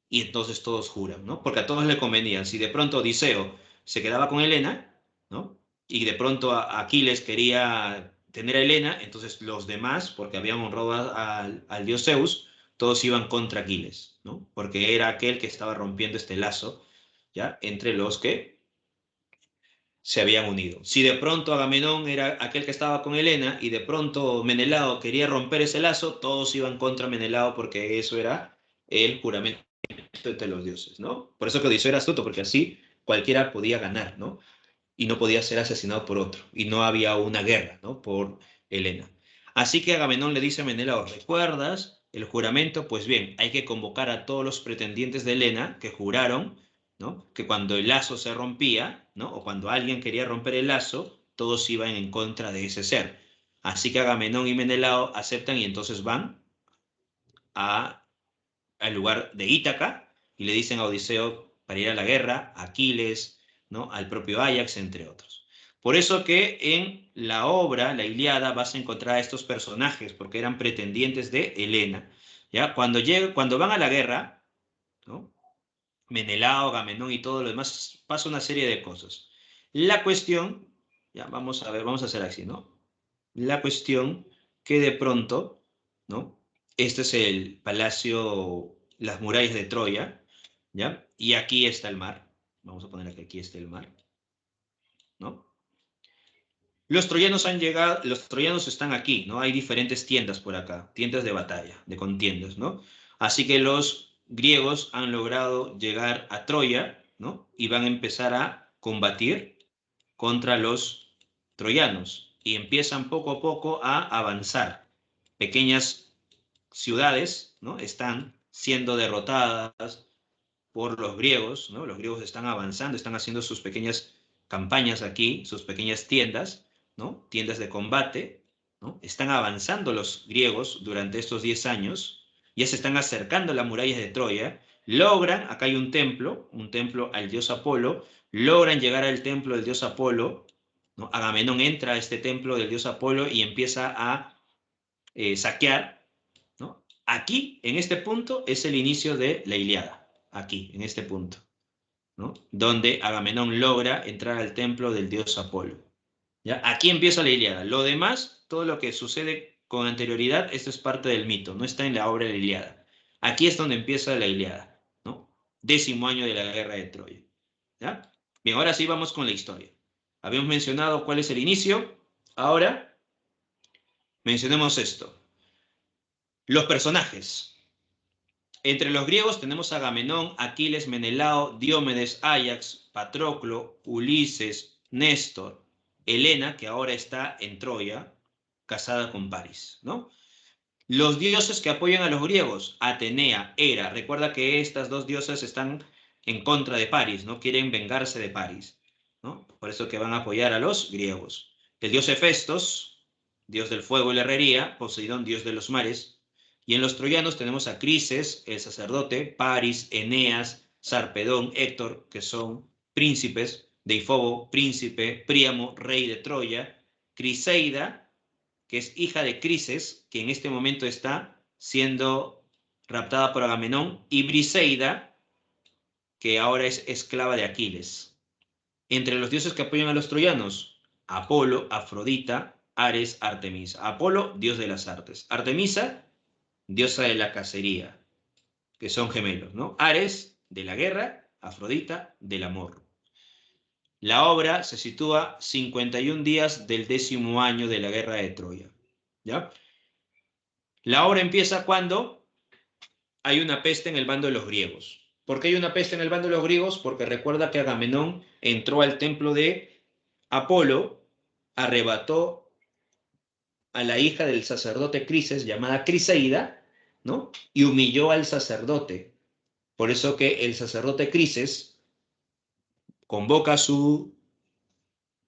Y entonces todos juran, ¿no? Porque a todos le convenía. Si de pronto Odiseo se quedaba con Helena, ¿no? y de pronto Aquiles quería tener a Helena, entonces los demás, porque habían honrado al dios Zeus, todos iban contra Aquiles, ¿no? Porque era aquel que estaba rompiendo este lazo, ¿ya? Entre los que se habían unido. Si de pronto Agamenón era aquel que estaba con Helena y de pronto Menelao quería romper ese lazo, todos iban contra Menelao porque eso era el juramento entre los dioses, ¿no? Por eso que Odiseo era astuto, porque así cualquiera podía ganar, ¿no? Y no podía ser asesinado por otro, y no había una guerra, ¿no? Por Helena. Así que Agamenón le dice a Menelao, ¿recuerdas el juramento? Pues bien, hay que convocar a todos los pretendientes de Helena que juraron, ¿no? Que cuando el lazo se rompía, ¿no? O cuando alguien quería romper el lazo, todos iban en contra de ese ser. Así que Agamenón y Menelao aceptan y entonces van a, al lugar de Ítaca y le dicen a Odiseo para ir a la guerra, a Aquiles, ¿no? Al propio Ajax, entre otros. Por eso que en la obra, la Ilíada, vas a encontrar a estos personajes, porque eran pretendientes de Helena. ¿Ya? Cuando van a la guerra, ¿no? Menelao, Agamenón y todo lo demás, pasa una serie de cosas. La cuestión, ya vamos a ver, vamos a hacer así, ¿no? La cuestión que de pronto, ¿no? Este es el palacio, las murallas de Troya, ¿ya? Y aquí está el mar. Vamos a poner que aquí está el mar, ¿no? Los troyanos han llegado, los troyanos están aquí, ¿no? Hay diferentes tiendas por acá, tiendas de batalla, de contiendas, ¿no? Así que los griegos han logrado llegar a Troya, ¿no? Y van a empezar a combatir contra los troyanos y empiezan poco a poco a avanzar. Pequeñas ciudades, ¿no? Están siendo derrotadas por los griegos, ¿no? Los griegos están avanzando, están haciendo sus pequeñas campañas aquí, sus pequeñas tiendas, ¿no? Tiendas de combate, ¿no? Están avanzando los griegos durante estos 10 años, ya se están acercando a las murallas de Troya, logran, acá hay un templo al dios Apolo, logran llegar al templo del dios Apolo, ¿no? Agamenón entra a este templo del dios Apolo y empieza a saquear, ¿no? Aquí, en este punto, es el inicio de la Ilíada, aquí, en este punto, ¿no? Donde Agamenón logra entrar al templo del dios Apolo. ¿Ya? Aquí empieza la Ilíada. Lo demás, todo lo que sucede con anterioridad, esto es parte del mito, no está en la obra de la Ilíada. Aquí es donde empieza la Ilíada, ¿no? 10º año de la guerra de Troya. ¿Ya? Bien, ahora sí vamos con la historia. Habíamos mencionado cuál es el inicio, ahora mencionemos esto. Los personajes. Entre los griegos tenemos a Agamenón, Aquiles, Menelao, Diomedes, Ajax, Patroclo, Ulises, Néstor, Helena, que ahora está en Troya, casada con París, ¿no? Los dioses que apoyan a los griegos, Atenea, Hera. Recuerda que estas dos diosas están en contra de París, ¿no? Quieren vengarse de París, ¿no? Por eso que van a apoyar a los griegos. El dios Hefestos, dios del fuego y la herrería, Poseidón, dios de los mares. Y en los troyanos tenemos a Crises, el sacerdote, Paris, Eneas, Sarpedón, Héctor, que son príncipes, Deifobo, príncipe, Príamo, rey de Troya, Criseida, que es hija de Crises, que en este momento está siendo raptada por Agamenón, y Briseida, que ahora es esclava de Aquiles. Entre los dioses que apoyan a los troyanos, Apolo, Afrodita, Ares, Artemisa. Apolo, dios de las artes. Artemisa, diosa de la cacería, que son gemelos, ¿no? Ares, de la guerra, Afrodita, del amor. La obra se sitúa 51 días del 10º año de la guerra de Troya, ¿ya? La obra empieza cuando hay una peste en el bando de los griegos. ¿Por qué hay una peste en el bando de los griegos? Porque recuerda que Agamenón entró al templo de Apolo, arrebató a la hija del sacerdote Crises, llamada Criseida, ¿no? Y humilló al sacerdote. Por eso que el sacerdote Crises convoca a su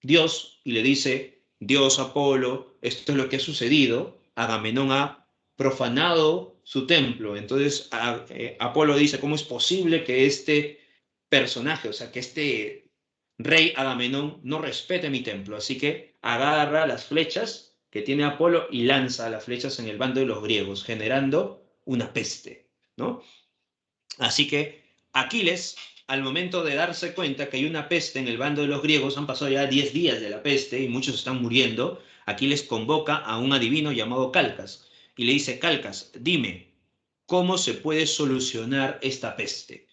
Dios y le dice, Dios Apolo, esto es lo que ha sucedido, Agamenón ha profanado su templo. Entonces Apolo dice, ¿cómo es posible que este personaje, o sea, que este rey Agamenón no respete mi templo? Así que agarra las flechas que tiene Apolo y lanza las flechas en el bando de los griegos, generando una peste, ¿no? Así que Aquiles al momento de darse cuenta que hay una peste en el bando de los griegos, han pasado ya 10 días de la peste y muchos están muriendo, Aquiles convoca a un adivino llamado Calcas y le dice, Calcas, dime, ¿cómo se puede solucionar esta peste?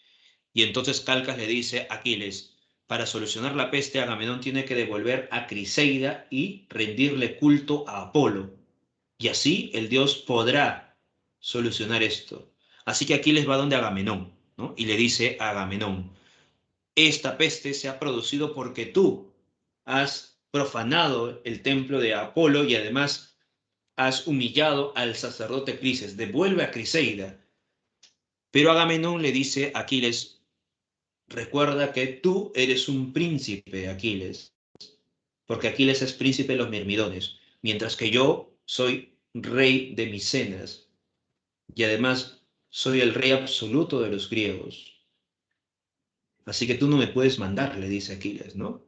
Y entonces Calcas le dice a Aquiles, para solucionar la peste, Agamenón tiene que devolver a Criseida y rendirle culto a Apolo. Y así el dios podrá solucionar esto. Así que Aquiles va donde Agamenón, ¿no? Y le dice a Agamenón, esta peste se ha producido porque tú has profanado el templo de Apolo y además has humillado al sacerdote Crises. Devuelve a Criseida. Pero Agamenón le dice a Aquiles, recuerda que tú eres un príncipe, Aquiles, porque Aquiles es príncipe de los Mirmidones, mientras que yo soy rey de Micenas y además soy el rey absoluto de los griegos. Así que tú no me puedes mandar, le dice Aquiles, ¿no?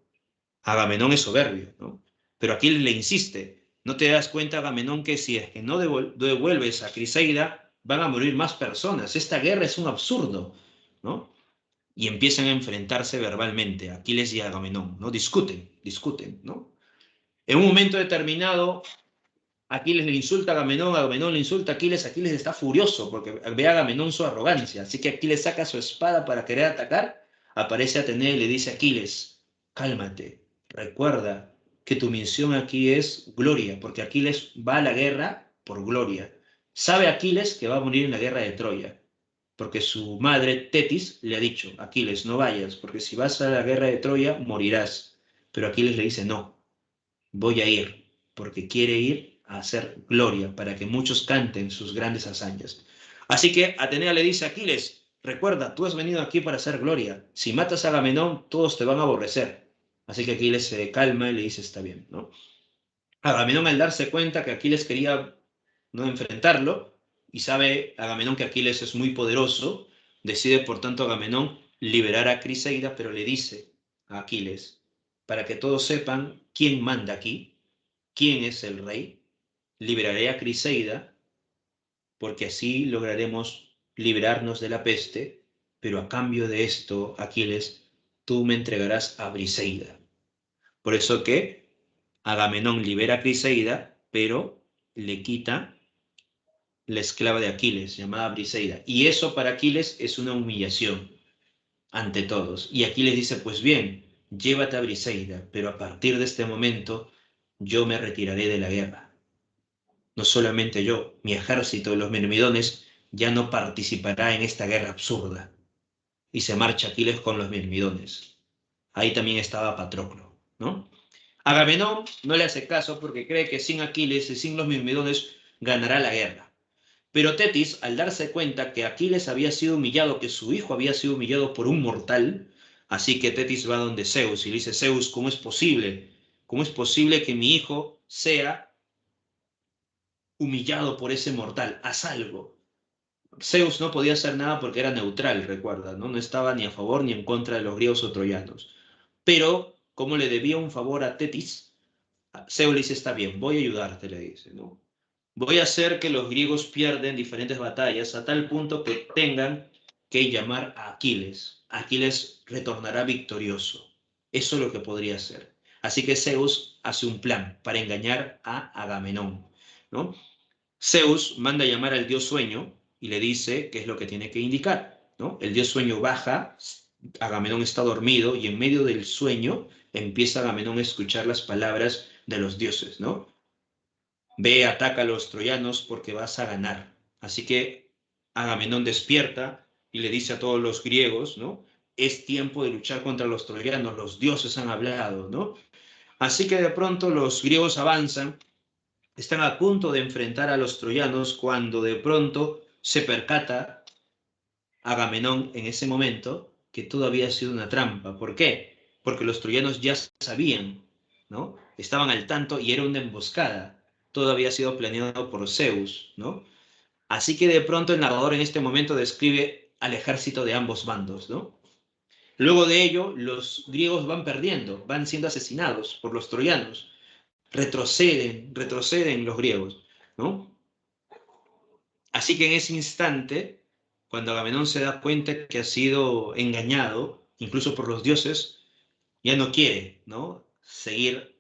Agamenón es soberbio, ¿no? Pero Aquiles le insiste, ¿no te das cuenta, Agamenón, que si es que no devuelves a Criseida, van a morir más personas? Esta guerra es un absurdo, ¿no? Y empiezan a enfrentarse verbalmente, Aquiles y Agamenón, ¿no? Discuten, ¿no? En un momento determinado, Aquiles le insulta a Agamenón, Agamenón le insulta a Aquiles, Aquiles está furioso porque ve a Agamenón su arrogancia, así que Aquiles saca su espada para querer atacar, aparece Atenea y le dice a Aquiles, cálmate, recuerda que tu misión aquí es gloria, porque Aquiles va a la guerra por gloria. Sabe Aquiles que va a morir en la guerra de Troya, porque su madre Tetis le ha dicho, Aquiles, no vayas, porque si vas a la guerra de Troya morirás. Pero Aquiles le dice, no, voy a ir, porque quiere ir a hacer gloria, para que muchos canten sus grandes hazañas. Así que Atenea le dice a Aquiles, recuerda, tú has venido aquí para hacer gloria. Si matas a Agamenón, todos te van a aborrecer. Así que Aquiles se calma y le dice, está bien, ¿no? Agamenón, al darse cuenta que Aquiles quería no enfrentarlo, y sabe Agamenón que Aquiles es muy poderoso, decide por tanto Agamenón liberar a Criseida, pero le dice a Aquiles, para que todos sepan quién manda aquí, quién es el rey, liberaré a Criseida, porque así lograremos liberarnos de la peste, pero a cambio de esto, Aquiles, tú me entregarás a Briseida. Por eso que Agamenón libera a Criseida, pero le quita la esclava de Aquiles, llamada Briseida. Y eso para Aquiles es una humillación ante todos. Y Aquiles dice, pues bien, llévate a Briseida, pero a partir de este momento yo me retiraré de la guerra. No solamente yo, mi ejército de los Mirmidones ya no participará en esta guerra absurda. Y se marcha Aquiles con los Mirmidones. Ahí también estaba Patroclo, ¿no? Agamenón no le hace caso porque cree que sin Aquiles y sin los Mirmidones ganará la guerra. Pero Tetis, al darse cuenta que Aquiles había sido humillado, que su hijo había sido humillado por un mortal, así que Tetis va donde Zeus y le dice, Zeus, ¿cómo es posible? ¿Cómo es posible que mi hijo sea humillado por ese mortal? Haz algo. Zeus no podía hacer nada porque era neutral, recuerda, ¿no? No estaba ni a favor ni en contra de los griegos o troyanos. Pero, como le debía un favor a Tetis, Zeus le dice, está bien, voy a ayudarte, le dice, ¿no? Voy a hacer que los griegos pierden diferentes batallas a tal punto que tengan que llamar a Aquiles. Aquiles retornará victorioso. Eso es lo que podría hacer. Así que Zeus hace un plan para engañar a Agamenón, ¿no? Zeus manda llamar al dios sueño y le dice qué es lo que tiene que indicar, ¿no? El dios sueño baja, Agamenón está dormido y en medio del sueño empieza Agamenón a escuchar las palabras de los dioses, ¿no? Ve, ataca a los troyanos porque vas a ganar. Así que Agamenón despierta y le dice a todos los griegos, ¿no? Es tiempo de luchar contra los troyanos, los dioses han hablado, ¿no? Así que de pronto los griegos avanzan, están a punto de enfrentar a los troyanos cuando de pronto se percata Agamenón en ese momento que todo había sido una trampa. ¿Por qué? Porque los troyanos ya sabían, ¿no? Estaban al tanto y era una emboscada. Todo había sido planeado por Zeus, ¿no? Así que de pronto el narrador en este momento describe al ejército de ambos bandos, ¿no? Luego de ello, los griegos van perdiendo, van siendo asesinados por los troyanos. Retroceden los griegos, ¿no? Así que en ese instante cuando Agamenón se da cuenta que ha sido engañado, incluso por los dioses, ya no quiere, ¿no? Seguir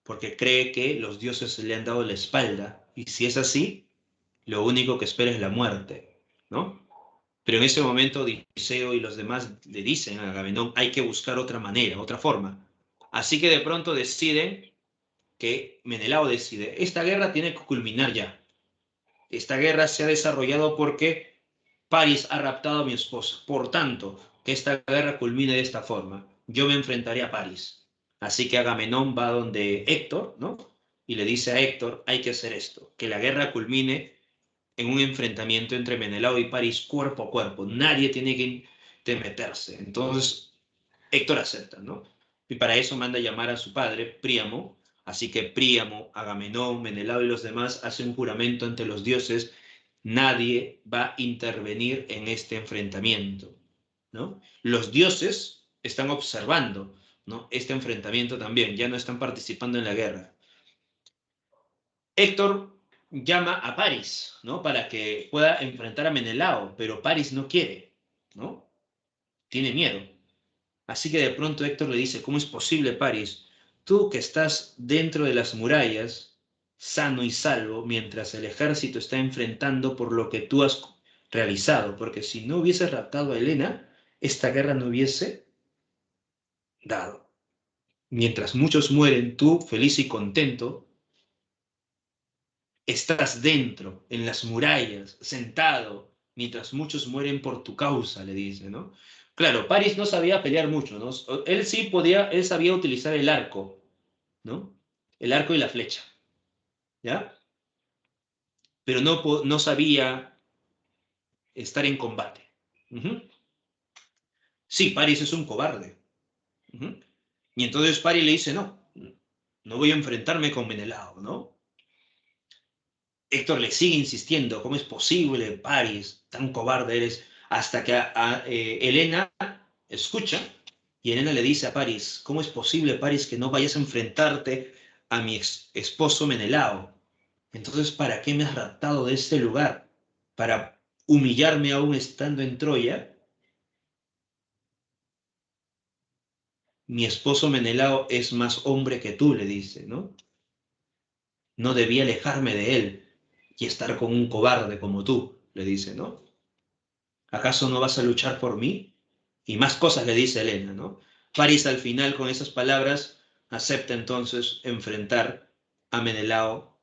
porque cree que los dioses le han dado la espalda. Y si es así, lo único que espera es la muerte, ¿no? Pero en ese momento Odiseo y los demás le dicen a Agamenón, hay que buscar otra manera, otra forma. Así que de pronto deciden que Menelao decide, esta guerra tiene que culminar ya. Esta guerra se ha desarrollado porque París ha raptado a mi esposa. Por tanto, que esta guerra culmine de esta forma. Yo me enfrentaré a París. Así que Agamenón va donde Héctor, ¿no? Y le dice a Héctor, hay que hacer esto, que la guerra culmine en un enfrentamiento entre Menelao y París cuerpo a cuerpo. Nadie tiene que meterse. Entonces, Héctor acepta, ¿no? Y para eso manda llamar a su padre, Príamo. Así que Príamo, Agamenón, Menelao y los demás hacen un juramento ante los dioses. Nadie va a intervenir en este enfrentamiento, ¿no? Los dioses están observando, ¿no? Este enfrentamiento también, ya no están participando en la guerra. Héctor llama a París, ¿no? Para que pueda enfrentar a Menelao, pero París no quiere, ¿no? Tiene miedo. Así que de pronto Héctor le dice, ¿cómo es posible, París? Tú que estás dentro de las murallas, sano y salvo, mientras el ejército está enfrentando por lo que tú has realizado, porque si no hubieses raptado a Helena, esta guerra no hubiese dado. Mientras muchos mueren, tú, feliz y contento, estás dentro, en las murallas, sentado, mientras muchos mueren por tu causa, le dice, ¿no? Claro, París no sabía pelear mucho, ¿no? Él sí podía, él sabía utilizar el arco, ¿no? El arco y la flecha, ¿ya? Pero no sabía estar en combate. Ujú. Sí, París es un cobarde. Ujú. Y entonces París le dice, no, no voy a enfrentarme con Menelao, ¿no? Héctor le sigue insistiendo, ¿cómo es posible, París, tan cobarde eres? Hasta que Helena escucha y Helena le dice a París, ¿cómo es posible, París, que no vayas a enfrentarte a mi esposo Menelao? Entonces, ¿para qué me has raptado de este lugar? ¿Para humillarme aún estando en Troya? Mi esposo Menelao es más hombre que tú, le dice, ¿no? No debía alejarme de él y estar con un cobarde como tú, le dice, ¿no? ¿Acaso no vas a luchar por mí? Y más cosas le dice Helena, ¿no? París al final con esas palabras acepta entonces enfrentar a Menelao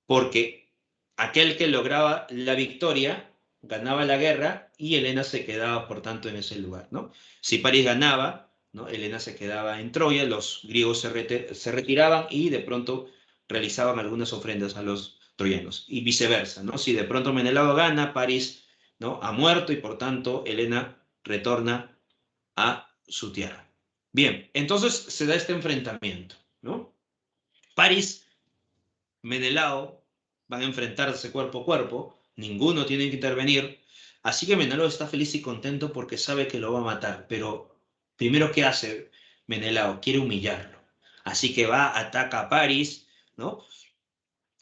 porque aquel que lograba la victoria ganaba la guerra y Helena se quedaba por tanto en ese lugar, ¿no? Si París ganaba, ¿no? Helena se quedaba en Troya, los griegos se retiraban y de pronto realizaban algunas ofrendas a los troyanos y viceversa, ¿no? Si de pronto Menelao gana, París, ¿no? Ha muerto y por tanto Helena retorna a su tierra. Bien, entonces se da este enfrentamiento, ¿no? París, Menelao van a enfrentarse cuerpo a cuerpo, ninguno tiene que intervenir, así que Menelao está feliz y contento porque sabe que lo va a matar, pero primero, ¿qué hace Menelao? Quiere humillarlo, así que va, ataca a París, ¿no?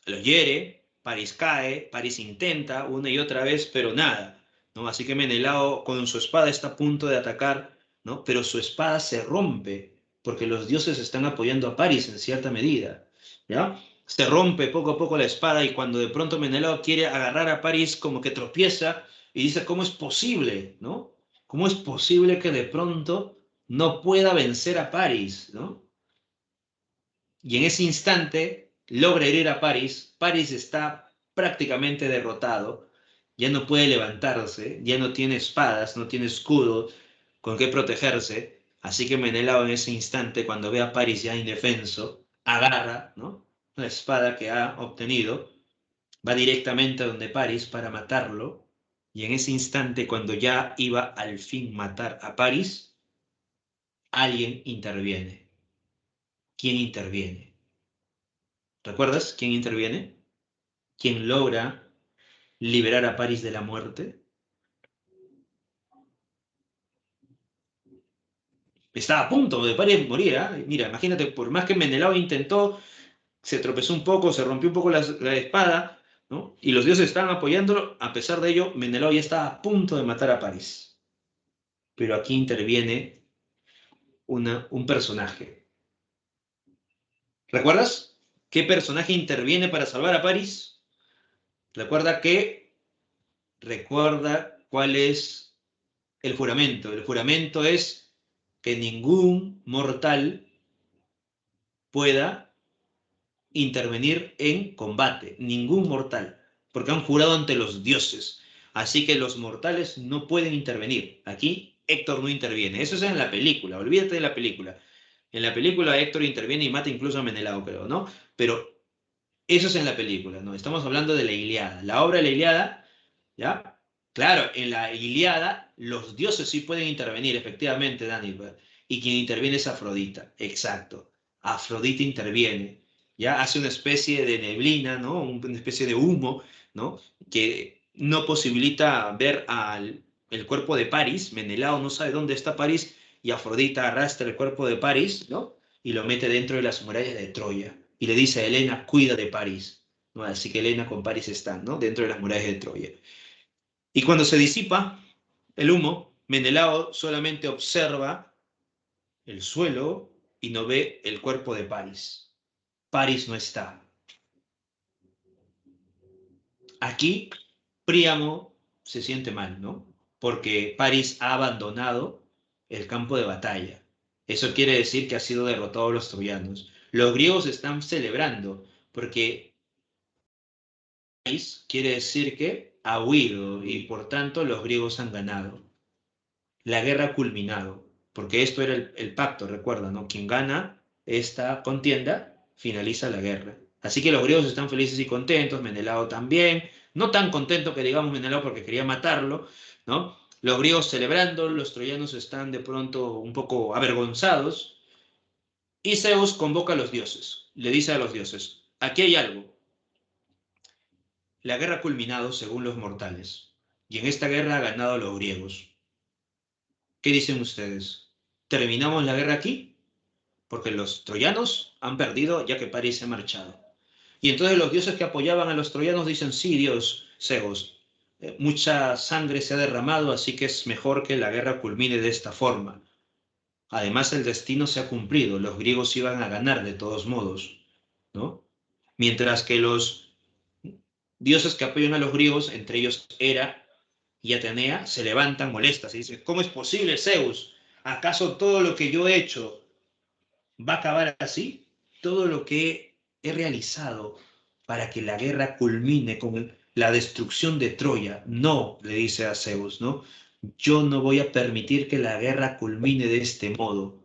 Lo hiere, París cae, París intenta una y otra vez, pero nada, ¿no? Así que Menelao con su espada está a punto de atacar, ¿no? Pero su espada se rompe porque los dioses están apoyando a París en cierta medida, ¿ya? Se rompe poco a poco la espada y cuando de pronto Menelao quiere agarrar a París como que tropieza y dice, ¿cómo es posible, ¿no? ¿Cómo es posible que de pronto no pueda vencer a París, ¿no? Y en ese instante logra herir a París. París está prácticamente derrotado, ya no puede levantarse, ya no tiene espadas, no tiene escudo con qué protegerse. Así que Menelao en ese instante, cuando ve a París ya indefenso, agarra, ¿no? La espada que ha obtenido, va directamente a donde París para matarlo. Y en ese instante, cuando ya iba al fin matar a París, alguien interviene. ¿Quién interviene? ¿Recuerdas quién interviene? ¿Quién logra liberar a París de la muerte? Estaba a punto de París morir, ¿eh? Mira, imagínate, por más que Menelao intentó, se tropezó un poco, se rompió un poco la espada, ¿no? Y los dioses estaban apoyándolo. A pesar de ello, Menelao ya estaba a punto de matar a París. Pero aquí interviene un personaje. ¿Recuerdas qué personaje interviene para salvar a París? Recuerda cuál es el juramento. El juramento es que ningún mortal pueda intervenir en combate, ningún mortal, porque han jurado ante los dioses. Así que los mortales no pueden intervenir. Aquí Héctor no interviene. Eso es en la película, olvídate de la película. En la película Héctor interviene y mata incluso a Menelao, creo, ¿no? Pero eso es en la película, ¿no? Estamos hablando de la Ilíada. La obra de la Ilíada, ¿ya? Claro, en la Ilíada los dioses sí pueden intervenir, efectivamente, Dani. Y quien interviene es Afrodita, exacto. Afrodita interviene, ¿ya? Hace una especie de neblina, ¿no? Una especie de humo, ¿no? Que no posibilita ver el cuerpo de París. Menelao no sabe dónde está París y Afrodita arrastra el cuerpo de París, ¿no? Y lo mete dentro de las murallas de Troya. Y le dice a Helena, cuida de París, ¿no? Así que Helena con París están, ¿no? Dentro de las murallas de Troya. Y cuando se disipa el humo, Menelao solamente observa el suelo y no ve el cuerpo de París. París no está. Aquí Príamo se siente mal, ¿no? Porque París ha abandonado el campo de batalla. Eso quiere decir que ha sido derrotado a los troyanos. Los griegos están celebrando porque París quiere decir que ha huido y por tanto los griegos han ganado. La guerra ha culminado, porque esto era el pacto, recuerda, ¿no? Quien gana esta contienda finaliza la guerra. Así que los griegos están felices y contentos, Menelao también, no tan contento que digamos Menelao porque quería matarlo, ¿no? Los griegos celebrando, los troyanos están de pronto un poco avergonzados, y Zeus convoca a los dioses, le dice a los dioses, aquí hay algo, la guerra ha culminado según los mortales, y en esta guerra ha ganado los griegos. ¿Qué dicen ustedes? ¿Terminamos la guerra aquí? Porque los troyanos han perdido ya que París se ha marchado. Y entonces los dioses que apoyaban a los troyanos dicen, sí, Dios, Zeus, mucha sangre se ha derramado, así que es mejor que la guerra culmine de esta forma. Además, el destino se ha cumplido, los griegos iban a ganar de todos modos, ¿no? Mientras que los dioses que apoyan a los griegos, entre ellos Hera y Atenea, se levantan molestas y dicen, ¿cómo es posible, Zeus? ¿Acaso todo lo que yo he hecho va a acabar así? Todo lo que he realizado para que la guerra culmine con la destrucción de Troya. No, le dice a Zeus, ¿no? Yo no voy a permitir que la guerra culmine de este modo.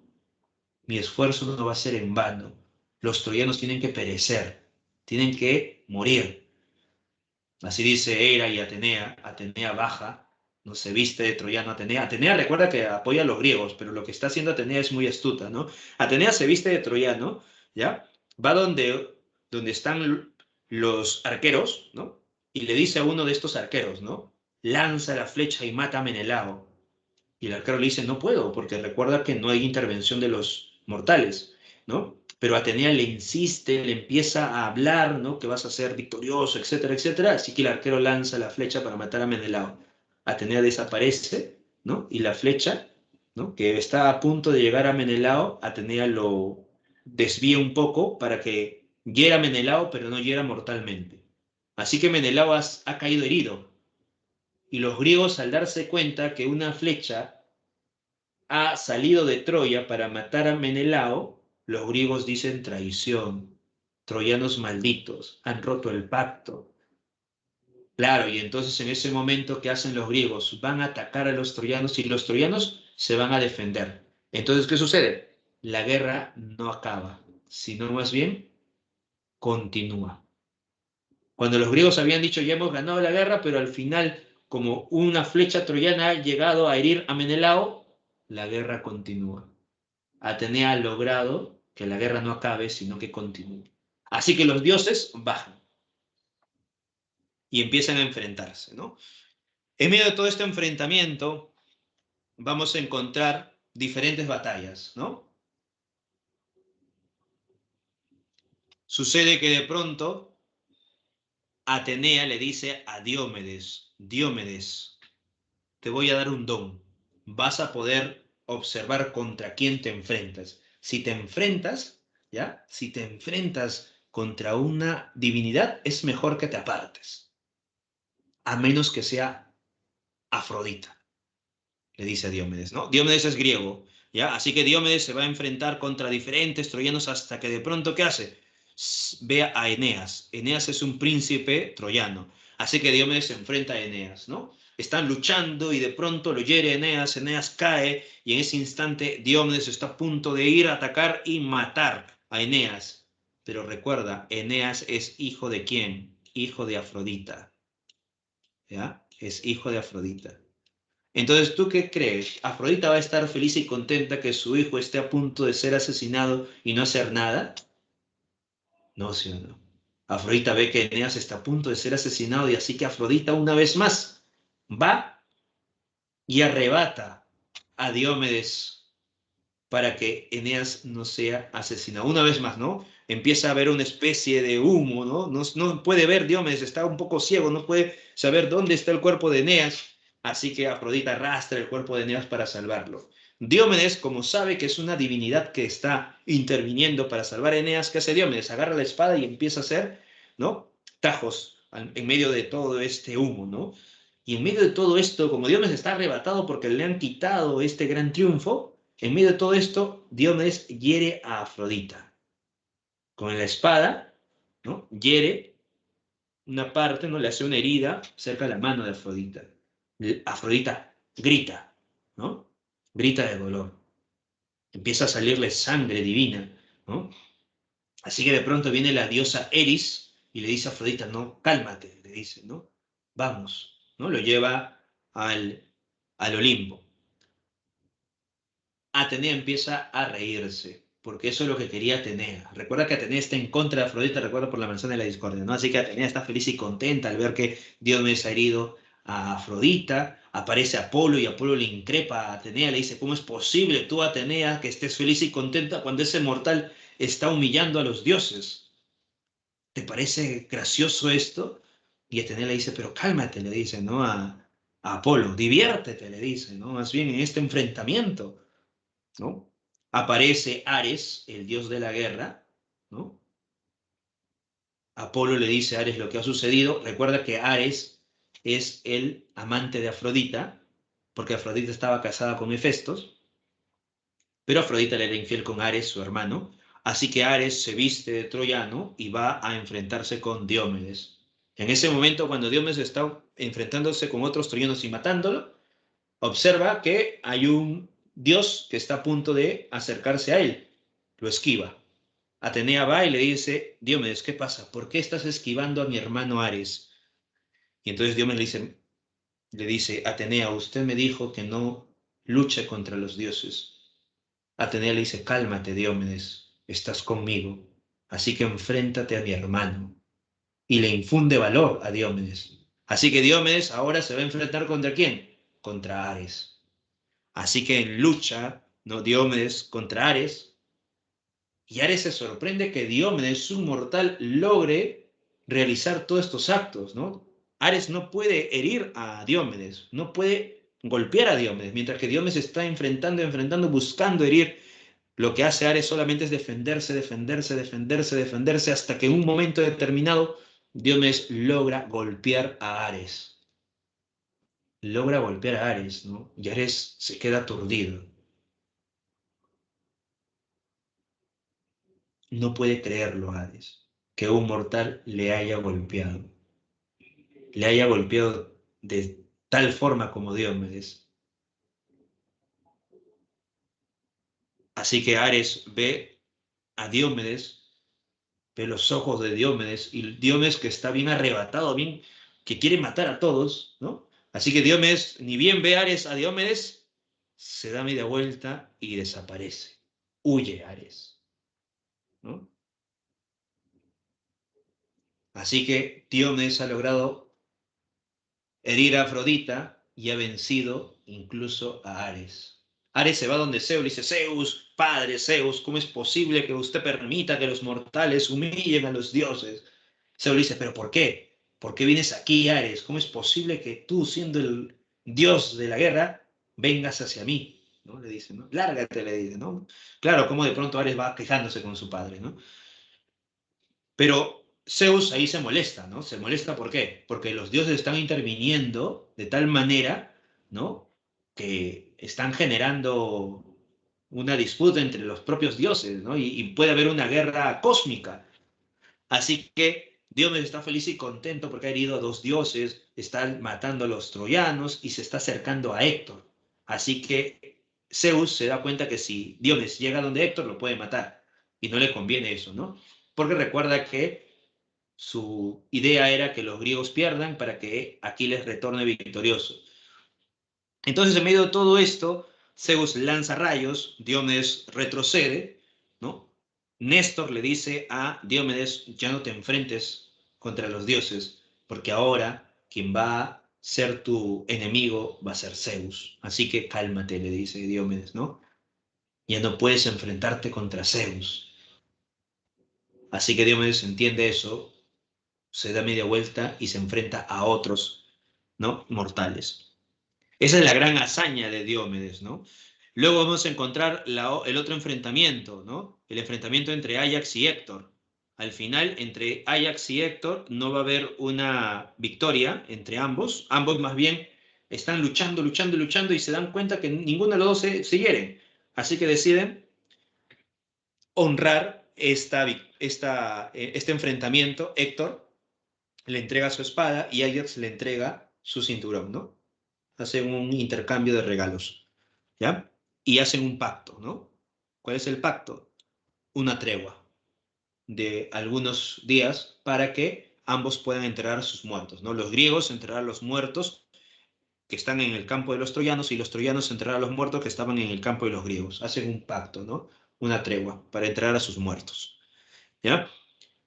Mi esfuerzo no va a ser en vano. Los troyanos tienen que perecer, tienen que morir. Así dice Hera y Atenea. Atenea baja, no se viste de troyano Atenea. Atenea recuerda que apoya a los griegos, pero lo que está haciendo Atenea es muy astuta, ¿no? Atenea se viste de troyano, ¿ya? Va donde están los arqueros, ¿no? Y le dice a uno de estos arqueros, ¿no? Lanza la flecha y mata a Menelao. Y el arquero le dice, no puedo, porque recuerda que no hay intervención de los mortales, ¿no? Pero Atenea le insiste, le empieza a hablar, ¿no? Que vas a ser victorioso, etcétera, etcétera. Así que el arquero lanza la flecha para matar a Menelao. Atenea desaparece, ¿no? Y la flecha, ¿no? Que está a punto de llegar a Menelao, Atenea lo desvía un poco para que hiera a Menelao, pero no hiera mortalmente. Así que Menelao ha caído herido. Y los griegos, al darse cuenta que una flecha ha salido de Troya para matar a Menelao, los griegos dicen traición, troyanos malditos, han roto el pacto. Claro, y entonces en ese momento, ¿qué hacen los griegos? Van a atacar a los troyanos y los troyanos se van a defender. Entonces, ¿qué sucede? La guerra no acaba, sino más bien continúa. Cuando los griegos habían dicho ya hemos ganado la guerra, pero al final, como una flecha troyana ha llegado a herir a Menelao, la guerra continúa. Atenea ha logrado que la guerra no acabe, sino que continúe. Así que los dioses bajan y empiezan a enfrentarse, ¿no? En medio de todo este enfrentamiento vamos a encontrar diferentes batallas, ¿no? Sucede que de pronto Atenea le dice a Diomedes, Diomedes, te voy a dar un don. Vas a poder observar contra quién te enfrentas. Si te enfrentas, ¿ya? Si te enfrentas contra una divinidad, es mejor que te apartes, a menos que sea Afrodita, le dice a Diomedes, ¿no? Diomedes es griego, ¿ya? Así que Diomedes se va a enfrentar contra diferentes troyanos hasta que de pronto, ¿qué hace? Ve a Eneas. Eneas es un príncipe troyano. Así que Diomedes se enfrenta a Eneas, ¿no? Están luchando y de pronto lo hiere Eneas, Eneas cae y en ese instante Diomedes está a punto de ir a atacar y matar a Eneas. Pero recuerda, Eneas es hijo de quién? Hijo de Afrodita, ¿ya? Es hijo de Afrodita. Entonces, ¿tú qué crees? ¿Afrodita va a estar feliz y contenta que su hijo esté a punto de ser asesinado y no hacer nada? No, sí o no. Afrodita ve que Eneas está a punto de ser asesinado y así que Afrodita una vez más va y arrebata a Diomedes para que Eneas no sea asesinado. Una vez más, ¿no? Empieza a haber una especie de humo, ¿no? No puede ver Diomedes, está un poco ciego, no puede saber dónde está el cuerpo de Eneas, así que Afrodita arrastra el cuerpo de Eneas para salvarlo. Diomedes, como sabe que es una divinidad que está interviniendo para salvar a Eneas, ¿qué hace Diomedes? Agarra la espada y empieza a hacer, ¿no? Tajos en medio de todo este humo, ¿no? Y en medio de todo esto, como Diomedes está arrebatado porque le han quitado este gran triunfo, en medio de todo esto, Diomedes hiere a Afrodita. Con la espada, ¿no? Hiere una parte, ¿no? Le hace una herida cerca de la mano de Afrodita. Afrodita grita, ¿no? Grita de dolor. Empieza a salirle sangre divina, ¿no? Así que de pronto viene la diosa Eris y le dice a Afrodita, no, cálmate, le dice, ¿no? Vamos, ¿no? Lo lleva al Olimpo. Atenea empieza a reírse, porque eso es lo que quería Atenea. Recuerda que Atenea está en contra de Afrodita, recuerda por la manzana de la discordia, ¿no? Así que Atenea está feliz y contenta al ver que Diomedes ha herido a Afrodita, aparece Apolo y Apolo le increpa a Atenea, le dice, ¿cómo es posible tú, Atenea, que estés feliz y contenta cuando ese mortal está humillando a los dioses? ¿Te parece gracioso esto? Y Atenea le dice, pero cálmate, le dice, ¿no? A Apolo, diviértete, le dice, ¿no? Más bien en este enfrentamiento, ¿no? Aparece Ares, el dios de la guerra, ¿no? Apolo le dice a Ares lo que ha sucedido. Recuerda que Ares es el amante de Afrodita, porque Afrodita estaba casada con Hefestos, pero Afrodita le era infiel con Ares, su hermano. Así que Ares se viste de troyano y va a enfrentarse con Diomedes. En ese momento, cuando Diomedes está enfrentándose con otros troyanos y matándolo, observa que hay un dios que está a punto de acercarse a él. Lo esquiva. Atenea va y le dice, Diomedes, ¿qué pasa? ¿Por qué estás esquivando a mi hermano Ares? Y entonces Diomedes le dice, Atenea, usted me dijo que no luche contra los dioses. Atenea le dice, cálmate, Diomedes, estás conmigo, así que enfréntate a mi hermano. Y le infunde valor a Diomedes. Así que Diomedes ahora se va a enfrentar ¿contra quién? Contra Ares. Así que en lucha, ¿no? Diomedes contra Ares, y Ares se sorprende que Diomedes, un mortal, logre realizar todos estos actos, ¿no? Ares no puede herir a Diomedes, no puede golpear a Diomedes, mientras que Diomedes está enfrentando, buscando herir. Lo que hace Ares solamente es defenderse, defenderse, defenderse, defenderse, hasta que en un momento determinado Diomedes logra golpear a Ares. Logra golpear a Ares, ¿no? Y Ares se queda aturdido. No puede creerlo, Ares, que un mortal le haya golpeado. Le haya golpeado de tal forma como Diomedes. Así que Ares ve a Diomedes, ve los ojos de Diomedes, y Diomedes que está bien arrebatado, bien, que quiere matar a todos, ¿no? Así que Diomedes, ni bien ve Ares a Diomedes, se da media vuelta y desaparece. Huye Ares, ¿no? Así que Diomedes ha logrado herir a Afrodita y ha vencido incluso a Ares. Ares se va donde Zeus le dice, Zeus, padre Zeus, ¿cómo es posible que usted permita que los mortales humillen a los dioses? Zeus le dice, ¿pero por qué? ¿por qué vienes aquí, Ares? ¿Cómo es posible que tú, siendo el dios de la guerra, vengas hacia mí? ¿No? Le dice, ¿no? Lárgate, le dice, ¿no? Claro, como de pronto Ares va quejándose con su padre, ¿no? Pero Zeus ahí se molesta, ¿no? Se molesta ¿por qué? Porque los dioses están interviniendo de tal manera, ¿no? Que están generando una disputa entre los propios dioses, ¿no? Y puede haber una guerra cósmica. Así que Diomedes está feliz y contento porque ha herido a dos dioses, está matando a los troyanos y se está acercando a Héctor. Así que Zeus se da cuenta que si Diomedes llega donde Héctor, lo puede matar. Y no le conviene eso, ¿no? Porque recuerda que su idea era que los griegos pierdan para que Aquiles retorne victorioso. Entonces, en medio de todo esto, Zeus lanza rayos, Diomedes retrocede, ¿no? Néstor le dice a Diomedes, ya no te enfrentes contra los dioses, porque ahora quien va a ser tu enemigo va a ser Zeus. Así que cálmate, le dice Diomedes, ¿no? Ya no puedes enfrentarte contra Zeus. Así que Diomedes entiende eso, se da media vuelta y se enfrenta a otros, ¿no? Mortales. Esa es la gran hazaña de Diomedes, ¿no? Luego vamos a encontrar el otro enfrentamiento, ¿no? El enfrentamiento entre Ajax y Héctor. Al final, entre Ajax y Héctor no va a haber una victoria entre ambos. Ambos más bien están luchando, luchando, luchando y se dan cuenta que ninguno de los dos se hieren. Así que deciden honrar este enfrentamiento. Héctor le entrega su espada y Ajax le entrega su cinturón, ¿no? Hacen un intercambio de regalos, ¿ya? Y hacen un pacto, ¿no? ¿Cuál es el pacto? Una tregua de algunos días para que ambos puedan enterrar a sus muertos, ¿no? Los griegos enterrar a los muertos que están en el campo de los troyanos y los troyanos enterrar a los muertos que estaban en el campo de los griegos. Hacen un pacto, ¿no? Una tregua para enterrar a sus muertos, ¿ya?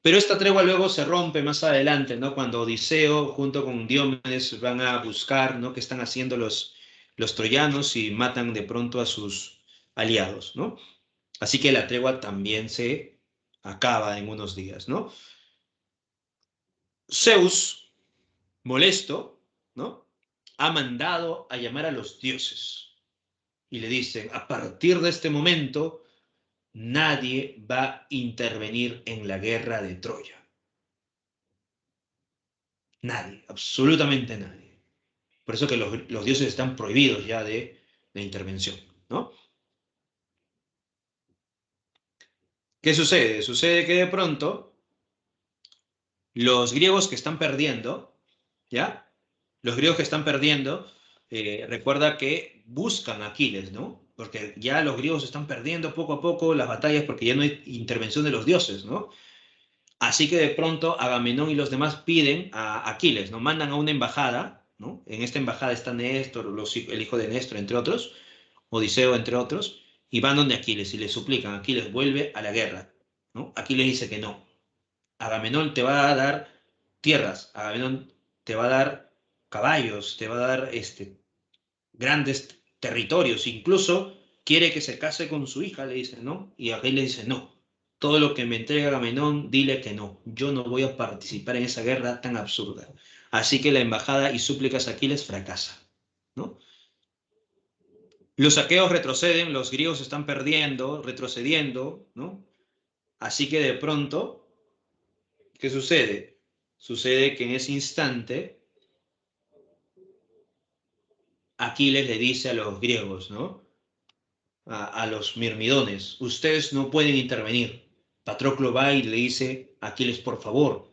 Pero esta tregua luego se rompe más adelante, ¿no? Cuando Odiseo junto con Diomedes van a buscar, ¿no? ¿Qué están haciendo los troyanos y matan de pronto a sus aliados, ¿no? Así que la tregua también se acaba en unos días, ¿no? Zeus, molesto, ¿no? Ha mandado a llamar a los dioses y le dicen, a partir de este momento, nadie va a intervenir en la guerra de Troya. Nadie, absolutamente nadie. Por eso que los dioses están prohibidos ya de intervención, ¿no? ¿Qué sucede? Sucede que de pronto los griegos que están perdiendo, ¿ya? Los griegos que están perdiendo, recuerda que buscan a Aquiles, ¿no? Porque ya los griegos están perdiendo poco a poco las batallas porque ya no hay intervención de los dioses, ¿no? Así que de pronto Agamenón y los demás piden a Aquiles, ¿no? Mandan a una embajada, ¿no? En esta embajada está Néstor, el hijo de Néstor, entre otros, Odiseo, entre otros, y van donde Aquiles y le suplican, Aquiles vuelve a la guerra, ¿no? Aquiles dice que no. Agamenón te va a dar tierras, Agamenón te va a dar caballos, te va a dar grandes territorios, incluso quiere que se case con su hija, le dice, ¿no? Y Aquiles le dice, no, todo lo que me entrega Agamenón, dile que no, yo no voy a participar en esa guerra tan absurda. Así que la embajada y súplicas a Aquiles fracasa, ¿no? Los aqueos retroceden, los griegos están perdiendo, retrocediendo, ¿no? Así que de pronto, ¿qué sucede? Sucede que en ese instante Aquiles le dice a los griegos, ¿no? A los mirmidones, ustedes no pueden intervenir. Patroclo va y le dice a Aquiles, por favor,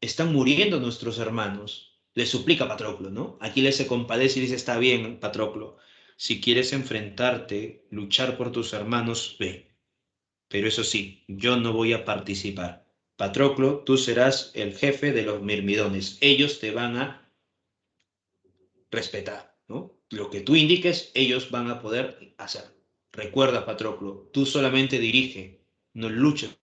están muriendo nuestros hermanos. Le suplica a Patroclo, ¿no? Aquiles se compadece y dice, está bien, Patroclo, si quieres enfrentarte, luchar por tus hermanos, ve. Pero eso sí, yo no voy a participar. Patroclo, tú serás el jefe de los mirmidones. Ellos te van a respetar, ¿no? Lo que tú indiques, ellos van a poder hacer. Recuerda, Patroclo, tú solamente dirige, no luches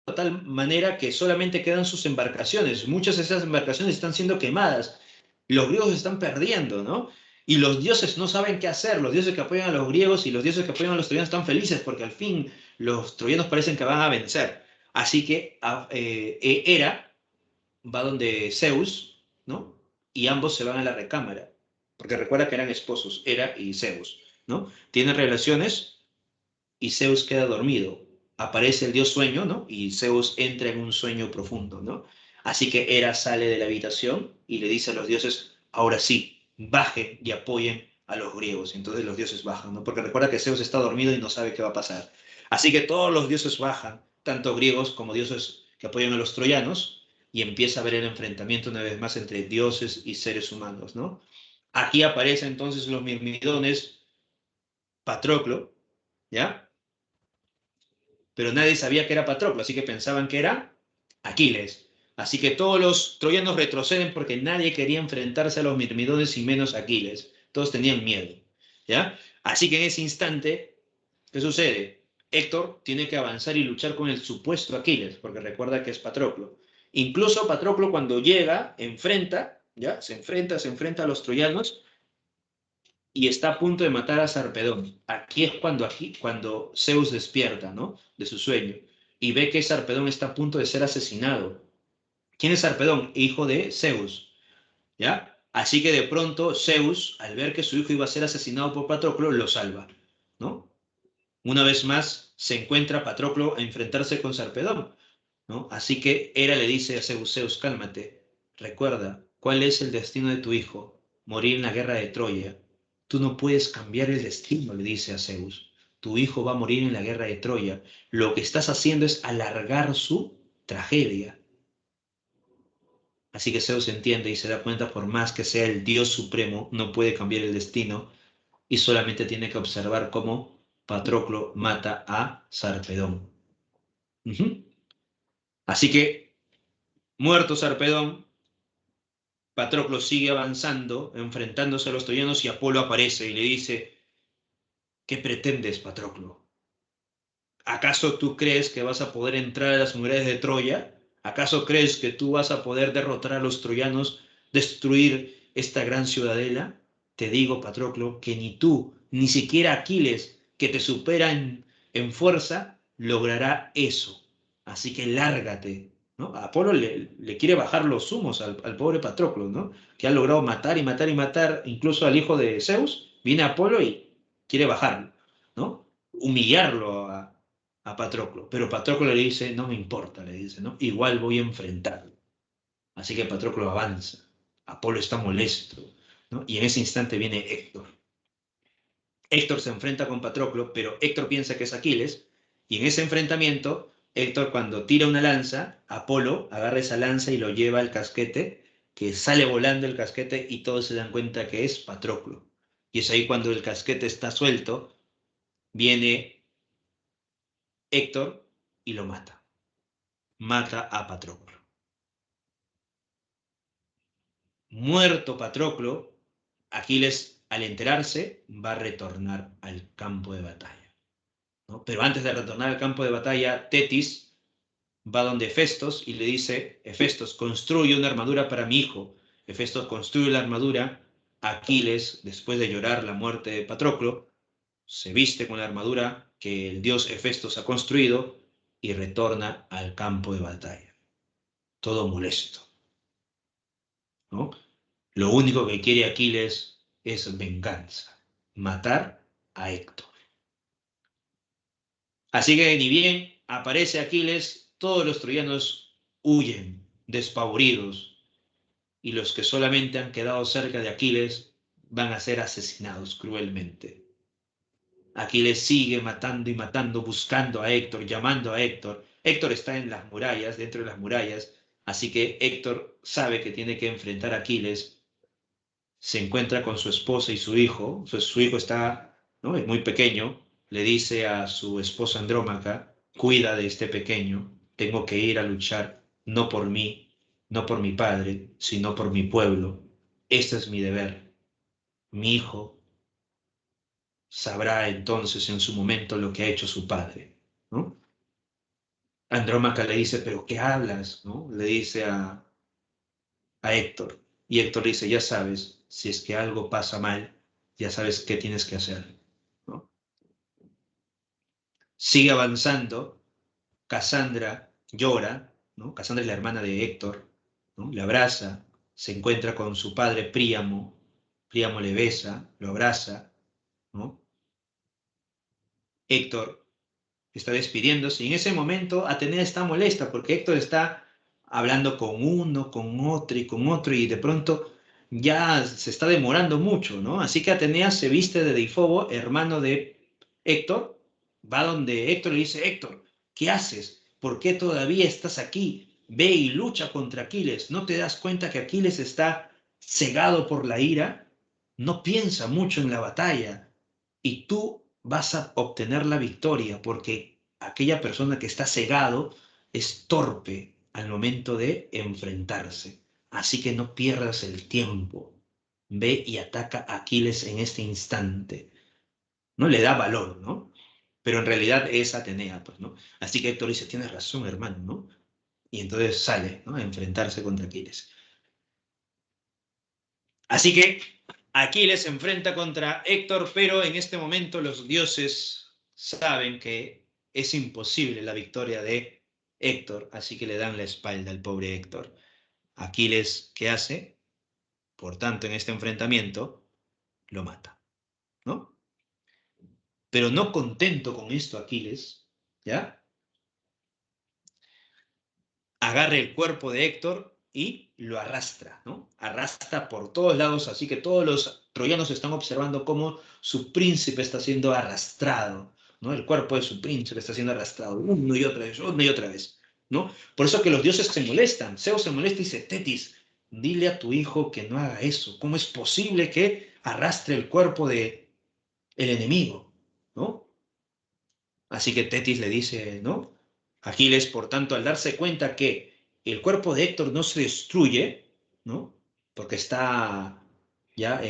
de tal manera que solamente quedan sus embarcaciones. Muchas de esas embarcaciones están siendo quemadas. Los griegos están perdiendo, ¿no? Y los dioses no saben qué hacer. Los dioses que apoyan a los griegos y los dioses que apoyan a los troyanos están felices porque al fin los troyanos parecen que van a vencer. Así que Hera va donde Zeus, ¿no? Y ambos se van a la recámara. Porque recuerda que eran esposos, Hera y Zeus, ¿no? Tienen relaciones y Zeus queda dormido. Aparece el dios sueño, ¿no? Y Zeus entra en un sueño profundo, ¿no? Así que Hera sale de la habitación y le dice a los dioses, ahora sí, bajen y apoyen a los griegos. Entonces los dioses bajan, ¿no? Porque recuerda que Zeus está dormido y no sabe qué va a pasar. Así que todos los dioses bajan, tanto griegos como dioses que apoyan a los troyanos, y empieza a haber el enfrentamiento una vez más entre dioses y seres humanos, ¿no? Aquí aparecen entonces los mirmidones, Patroclo, ¿ya? Pero nadie sabía que era Patroclo, así que pensaban que era Aquiles. Así que todos los troyanos retroceden porque nadie quería enfrentarse a los mirmidones y menos a Aquiles. Todos tenían miedo, ¿ya? Así que en ese instante, ¿qué sucede? Héctor tiene que avanzar y luchar con el supuesto Aquiles, porque recuerda que es Patroclo. Incluso Patroclo cuando llega, enfrenta, ¿ya? Se enfrenta a los troyanos y está a punto de matar a Sarpedón. Cuando Zeus despierta, ¿no? De su sueño y ve que Sarpedón está a punto de ser asesinado. ¿Quién es Sarpedón? Hijo de Zeus, ¿ya? Así que de pronto Zeus, al ver que su hijo iba a ser asesinado por Patroclo, lo salva, ¿no? Una vez más se encuentra Patroclo a enfrentarse con Sarpedón, ¿no? Así que Hera le dice a Zeus, Zeus, cálmate, recuerda, ¿cuál es el destino de tu hijo? Morir en la guerra de Troya. Tú no puedes cambiar el destino, le dice a Zeus. Tu hijo va a morir en la guerra de Troya. Lo que estás haciendo es alargar su tragedia. Así que Zeus entiende y se da cuenta, por más que sea el Dios supremo, no puede cambiar el destino y solamente tiene que observar cómo Patroclo mata a Sarpedón. Ujú. Así que, muerto Sarpedón, Patroclo sigue avanzando, enfrentándose a los troyanos y Apolo aparece y le dice, ¿qué pretendes, Patroclo? ¿Acaso tú crees que vas a poder entrar a las murallas de Troya? ¿Acaso crees que tú vas a poder derrotar a los troyanos, destruir esta gran ciudadela? Te digo, Patroclo, que ni tú, ni siquiera Aquiles, que te supera en fuerza, logrará eso. Así que lárgate, ¿no? A Apolo le quiere bajar los humos al pobre Patroclo, ¿no? Que ha logrado matar y matar y matar incluso al hijo de Zeus. Viene Apolo y quiere bajarlo, ¿no? Humillarlo a Patroclo. Pero Patroclo le dice, no me importa, le dice, ¿no? Igual voy a enfrentarlo. Así que Patroclo avanza. Apolo está molesto, ¿no? Y en ese instante viene Héctor. Héctor se enfrenta con Patroclo, pero Héctor piensa que es Aquiles, y en ese enfrentamiento, Héctor cuando tira una lanza, Apolo agarra esa lanza y lo lleva al casquete, que sale volando el casquete y todos se dan cuenta que es Patroclo. Y es ahí cuando el casquete está suelto, viene Héctor y lo mata. Mata a Patroclo. Muerto Patroclo, Aquiles, al enterarse, va a retornar al campo de batalla, ¿no? Pero antes de retornar al campo de batalla, Tetis va donde Hefestos y le dice, Hefestos, construye una armadura para mi hijo. Hefestos construye la armadura. Aquiles, después de llorar la muerte de Patroclo, se viste con la armadura que el dios Hefestos ha construido y retorna al campo de batalla, todo molesto, ¿no? Lo único que quiere Aquiles es venganza, matar a Héctor. Así que ni bien aparece Aquiles, todos los troyanos huyen, despavoridos, y los que solamente han quedado cerca de Aquiles van a ser asesinados cruelmente. Aquiles sigue matando y matando, buscando a Héctor, llamando a Héctor. Héctor está en las murallas, dentro de las murallas, así que Héctor sabe que tiene que enfrentar a Aquiles. Se encuentra con su esposa y su hijo. Su hijo está, ¿no? Es muy pequeño. Le dice a su esposa Andrómaca, cuida de este pequeño, tengo que ir a luchar, no por mí, no por mi padre, sino por mi pueblo. Este es mi deber. Mi hijo sabrá entonces en su momento lo que ha hecho su padre, ¿no? Andrómaca le dice, ¿pero qué hablas? ¿No? Le dice a Héctor. Y Héctor le dice, ya sabes, si es que algo pasa mal, ya sabes qué tienes que hacer, ¿no? Sigue avanzando, Cassandra llora, ¿no? Cassandra es la hermana de Héctor, ¿no? Le abraza, se encuentra con su padre Príamo, Príamo le besa, lo abraza, ¿no? Héctor está despidiéndose y en ese momento Atenea está molesta porque Héctor está hablando con uno, con otro y de pronto ya se está demorando mucho, ¿no? Así que Atenea se viste de Deifobo, hermano de Héctor, va donde Héctor le dice, Héctor, ¿qué haces? ¿Por qué todavía estás aquí? Ve y lucha contra Aquiles. ¿No te das cuenta que Aquiles está cegado por la ira? No piensa mucho en la batalla y tú vas a obtener la victoria porque aquella persona que está cegado es torpe al momento de enfrentarse. Así que no pierdas el tiempo. Ve y ataca a Aquiles en este instante. No le da valor, ¿no? Pero en realidad es Atenea, pues, ¿no? Así que Héctor dice, tienes razón, hermano, ¿no? Y entonces sale, ¿no? A enfrentarse contra Aquiles. Así que Aquiles se enfrenta contra Héctor, pero en este momento los dioses saben que es imposible la victoria de Héctor, así que le dan la espalda al pobre Héctor. Aquiles, ¿qué hace? Por tanto, en este enfrentamiento, lo mata, ¿no? Pero no contento con esto, Aquiles, ¿ya? Agarra el cuerpo de Héctor y lo arrastra, ¿no? Arrastra por todos lados, así que todos los troyanos están observando cómo su príncipe está siendo arrastrado, ¿no? El cuerpo de su príncipe está siendo arrastrado una y otra vez, ¿no? Por eso que los dioses se molestan. Zeus se molesta y dice, Tetis, dile a tu hijo que no haga eso. ¿Cómo es posible que arrastre el cuerpo de el enemigo, ¿no? Así que Tetis le dice, ¿no? Aquiles, por tanto, al darse cuenta que el cuerpo de Héctor no se destruye, ¿no? Porque está ya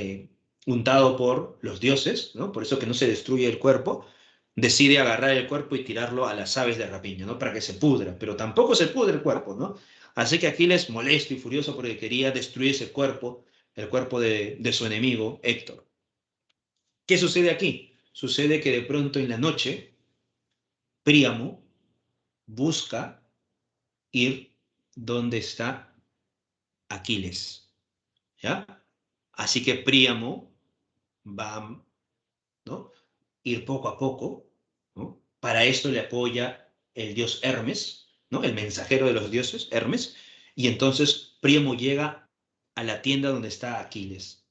untado por los dioses, ¿no? Por eso que no se destruye el cuerpo, decide agarrar el cuerpo y tirarlo a las aves de rapiña, ¿no? Para que se pudra, pero tampoco se pudre el cuerpo, ¿no? Así que Aquiles, molesto y furioso porque quería destruir ese cuerpo, el cuerpo de su enemigo, Héctor. ¿Qué sucede aquí? Sucede que de pronto en la noche, Príamo busca ir donde está Aquiles, ¿ya? Así que Príamo va, ¿no? Ir poco a poco, ¿no? Para esto le apoya el dios Hermes, ¿no? El mensajero de los dioses, Hermes, y entonces Príamo llega a la tienda donde está Aquiles.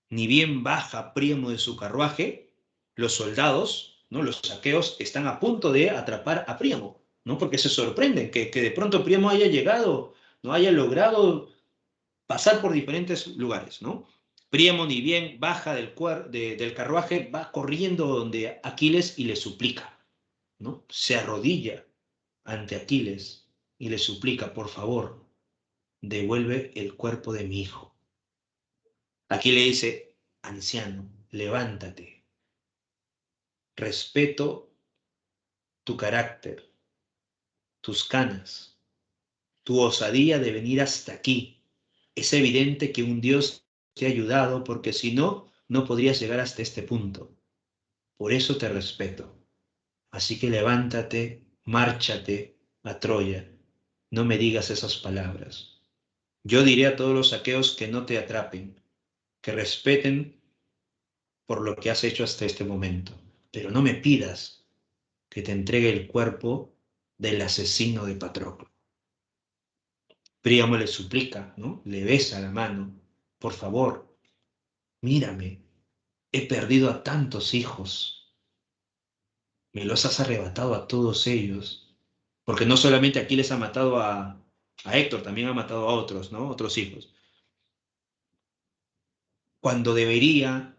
Ni bien baja Príamo de su carruaje, los soldados, ¿no? Los saqueos están a punto de atrapar a Príamo, ¿no? Porque se sorprenden que de pronto Príamo haya llegado, no haya logrado pasar por diferentes lugares, ¿no? Príamo ni bien baja del carruaje, va corriendo donde Aquiles y le suplica, ¿no? Se arrodilla ante Aquiles y le suplica, por favor, devuelve el cuerpo de mi hijo. Aquí le dice, anciano, levántate, respeto tu carácter, tus canas, tu osadía de venir hasta aquí. Es evidente que un Dios te ha ayudado porque si no, no podrías llegar hasta este punto. Por eso te respeto. Así que levántate, márchate a Troya. No me digas esas palabras. Yo diré a todos los aqueos que no te atrapen, que respeten por lo que has hecho hasta este momento. Pero no me pidas que te entregue el cuerpo del asesino de Patroclo. Príamo le suplica, ¿no? Le besa la mano. Por favor, mírame. He perdido a tantos hijos. Me los has arrebatado a todos ellos. Porque no solamente Aquiles ha matado a Héctor, también ha matado a otros, ¿no? Otros hijos. Cuando debería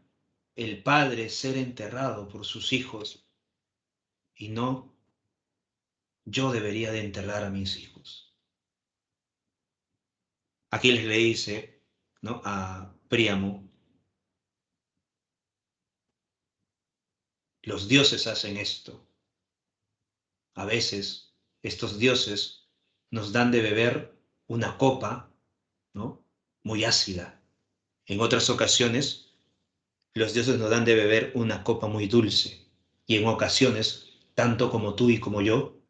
el padre ser enterrado por sus hijos y no yo debería de enterrar a mis hijos. Aquiles le dice, ¿no? A Príamo, los dioses hacen esto. A veces estos dioses nos dan de beber una copa, ¿no?, muy ácida. En otras ocasiones, los dioses nos dan de beber una copa muy dulce. Y en ocasiones, tanto como tú y como yo,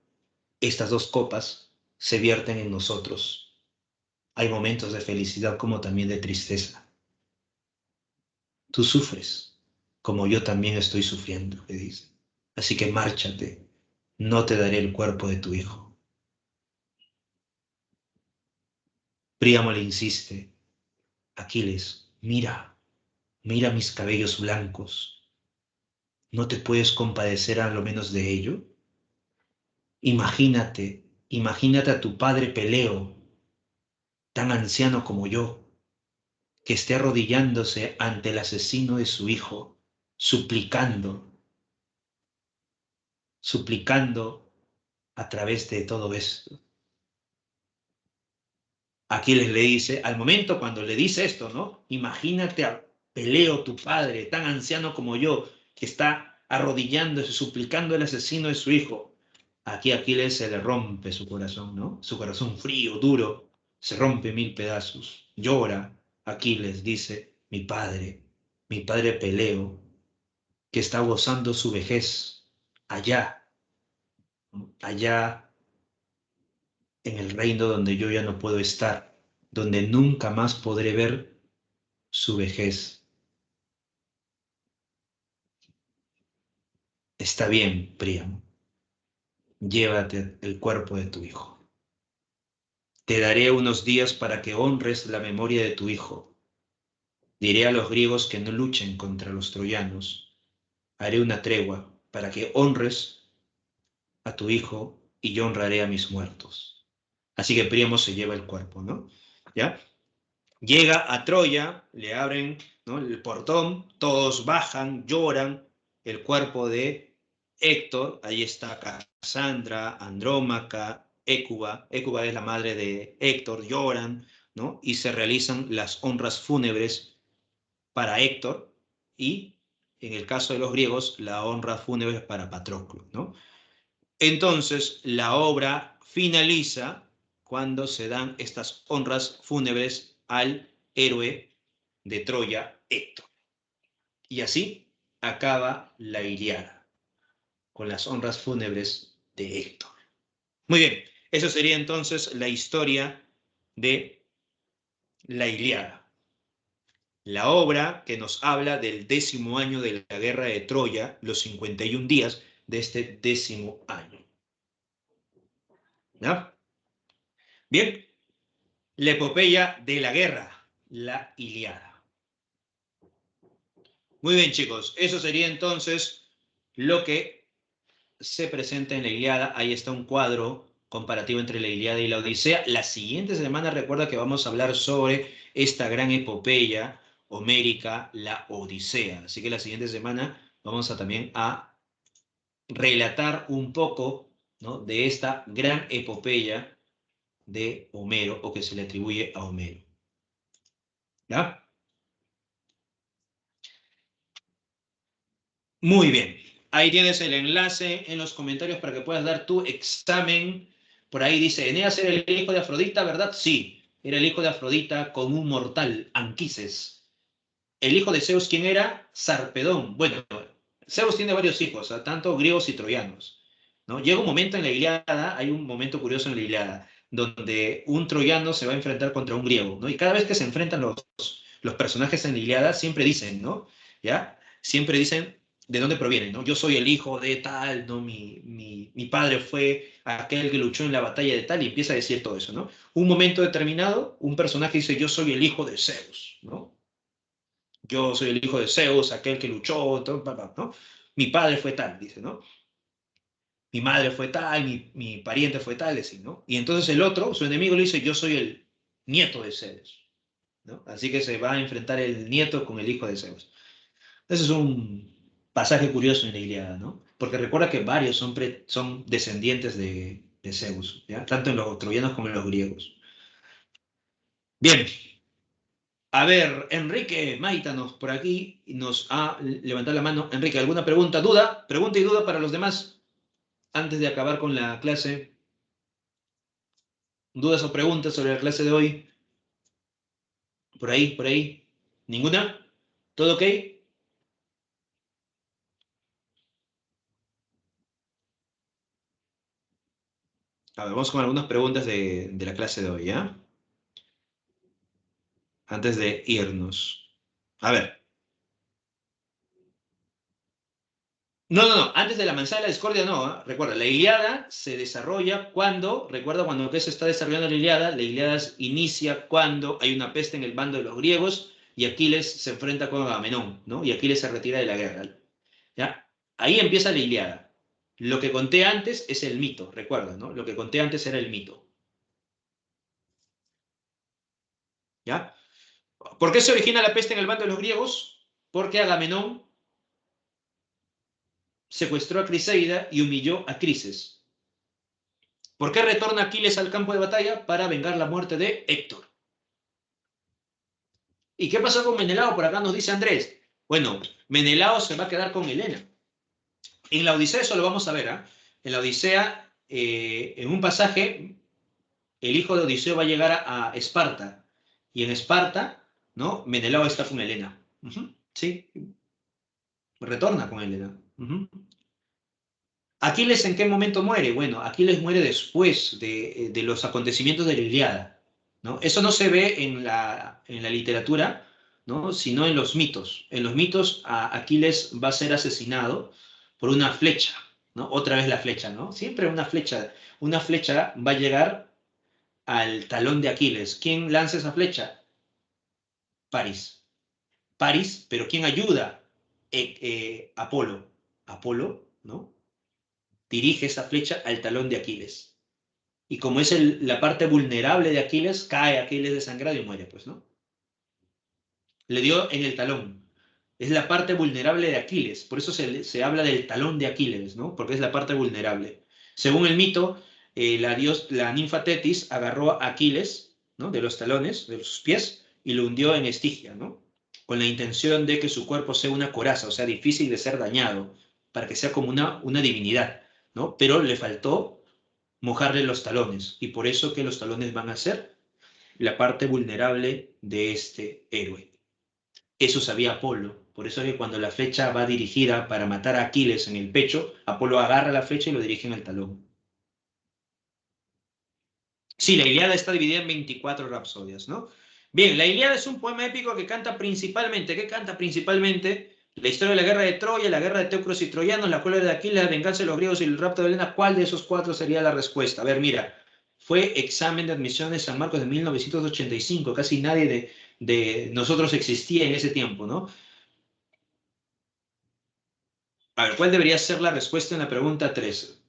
estas dos copas se vierten en nosotros. Hay momentos de felicidad como también de tristeza. Tú sufres, como yo también estoy sufriendo, le dice. Así que márchate, no te daré el cuerpo de tu hijo. Príamo le insiste, Aquiles, mira, mira mis cabellos blancos. ¿No te puedes compadecer a lo menos de ello? Imagínate a tu padre Peleo, tan anciano como yo, que esté arrodillándose ante el asesino de su hijo, suplicando, suplicando a través de todo esto. Aquiles le dice, al momento cuando le dice esto, ¿no? Imagínate a Peleo, tu padre, tan anciano como yo, que está arrodillándose, suplicando al asesino de su hijo. Aquí a Aquiles se le rompe su corazón, ¿no? Su corazón frío, duro, se rompe mil pedazos. Llora Aquiles, dice, mi padre Peleo, que está gozando su vejez allá, allá en el reino donde yo ya no puedo estar, donde nunca más podré ver su vejez. Está bien, Príamo, llévate el cuerpo de tu hijo. Te daré unos días para que honres la memoria de tu hijo. Diré a los griegos que no luchen contra los troyanos. Haré una tregua para que honres a tu hijo y yo honraré a mis muertos. Así que Príamo se lleva el cuerpo, ¿no? ¿Ya? Llega a Troya, le abren, ¿no?, el portón, todos bajan, lloran, el cuerpo de Héctor, ahí está Casandra, Andrómaca, Hécuba, Hécuba es la madre de Héctor, lloran, ¿no?, y se realizan las honras fúnebres para Héctor y, en el caso de los griegos, la honra fúnebre para Patroclo, ¿no? Entonces, la obra finaliza cuando se dan estas honras fúnebres al héroe de Troya, Héctor. Y así acaba la Iliada, con las honras fúnebres de Héctor. Muy bien, eso sería entonces la historia de la Iliada. La obra que nos habla del 10º año de la guerra de Troya, los 51 días de este 10º año. ¿Ya? Bien, la epopeya de la guerra, la Iliada. Muy bien, chicos, eso sería entonces lo que se presenta en la Iliada. Ahí está un cuadro comparativo entre la Iliada y la Odisea. La siguiente semana recuerda que vamos a hablar sobre esta gran epopeya homérica, la Odisea. Así que la siguiente semana vamos a también a relatar un poco, ¿no?, de esta gran epopeya de Homero, o que se le atribuye a Homero. ¿Ya? Muy bien. Ahí tienes el enlace en los comentarios para que puedas dar tu examen. Por ahí dice, Eneas era el hijo de Afrodita, ¿verdad? Sí, era el hijo de Afrodita con un mortal, Anquises. El hijo de Zeus, ¿quién era? Sarpedón. Bueno, Zeus tiene varios hijos, tanto griegos y troyanos, ¿no? Llega un momento en la Ilíada, hay un momento curioso en la Ilíada, donde un troyano se va a enfrentar contra un griego, ¿no? Y cada vez que se enfrentan los personajes en la Ilíada, siempre dicen, ¿no? ¿Ya? Siempre dicen de dónde provienen, ¿no? Yo soy el hijo de tal, ¿no? Mi padre fue aquel que luchó en la batalla de tal, y empieza a decir todo eso, ¿no? Un momento determinado, un personaje dice, yo soy el hijo de Zeus, ¿no? Yo soy el hijo de Zeus, aquel que luchó, todo, ¿no? Mi padre fue tal, dice, ¿no? Mi madre fue tal, mi pariente fue tal, así, ¿no? Y entonces el otro, su enemigo, le dice, yo soy el nieto de Zeus, ¿no? Así que se va a enfrentar el nieto con el hijo de Zeus. Ese es un pasaje curioso en la Ilíada, ¿no? Porque recuerda que varios son descendientes de Zeus, ¿ya? Tanto en los troyanos como en los griegos. Bien, a ver, Enrique Maitanos por aquí nos ha levantado la mano. Enrique, ¿alguna pregunta, duda? Pregunta y duda para los demás antes de acabar con la clase. ¿Dudas o preguntas sobre la clase de hoy? Por ahí, por ahí. ¿Ninguna? ¿Todo ok? A ver, vamos con algunas preguntas de la clase de hoy, ¿ya? Antes de irnos. A ver. No, no, no. Antes de la manzana de la discordia, no. Recuerda, la Ilíada se desarrolla cuando, recuerda cuando que se está desarrollando la Ilíada inicia cuando hay una peste en el bando de los griegos y Aquiles se enfrenta con Agamenón, ¿no? Y Aquiles se retira de la guerra, ¿ya? Ahí empieza la Ilíada. Lo que conté antes es el mito, recuerda, ¿no? Lo que conté antes era el mito, ¿ya? ¿Por qué se origina la peste en el bando de los griegos? Porque Agamenón secuestró a Criseida y humilló a Crises. ¿Por qué retorna Aquiles al campo de batalla? Para vengar la muerte de Héctor. ¿Y qué pasó con Menelao? Por acá nos dice Andrés. Bueno, Menelao se va a quedar con Helena. En la Odisea eso lo vamos a ver, ¿eh? En la Odisea, en un pasaje, el hijo de Odiseo va a llegar a Esparta. Y en Esparta, ¿no? Menelao está con Helena. Sí, retorna con Helena. ¿Aquiles en qué momento muere? Bueno, Aquiles muere después de los acontecimientos de la Ilíada, ¿no? Eso no se ve en la literatura, ¿no? Sino en los mitos. En los mitos, Aquiles va a ser asesinado por una flecha, ¿no? Otra vez la flecha, ¿no? Siempre una flecha va a llegar al talón de Aquiles. ¿Quién lanza esa flecha? París. París, pero ¿quién ayuda? Apolo. Apolo, ¿no? Dirige esa flecha al talón de Aquiles. Y como es la parte vulnerable de Aquiles, cae Aquiles desangrado y muere, pues, ¿no? Le dio en el talón. Es la parte vulnerable de Aquiles. Por eso se habla del talón de Aquiles, ¿no? Porque es la parte vulnerable. Según el mito, la ninfa Tetis agarró a Aquiles, ¿no? De los talones, de sus pies, y lo hundió en Estigia, ¿no? Con la intención de que su cuerpo sea una coraza, o sea, difícil de ser dañado, para que sea como una divinidad, ¿no? Pero le faltó mojarle los talones, y por eso que los talones van a ser la parte vulnerable de este héroe. Eso sabía Apolo, por eso es que cuando la flecha va dirigida para matar a Aquiles en el pecho, Apolo agarra la flecha y lo dirige en el talón. Sí, la Ilíada está dividida en 24 rapsodias, ¿no? Bien, la Ilíada es un poema épico que canta principalmente, ¿qué canta principalmente? La historia de la guerra de Troya, la guerra de Teucros y Troyanos, la cólera de Aquiles, la venganza de los griegos y el rapto de Helena. ¿Cuál de esos cuatro sería la respuesta? A ver, mira, fue examen de admisión de San Marcos de 1985, casi nadie de nosotros existía en ese tiempo, ¿no? A ver, ¿cuál debería ser la respuesta en la pregunta 3?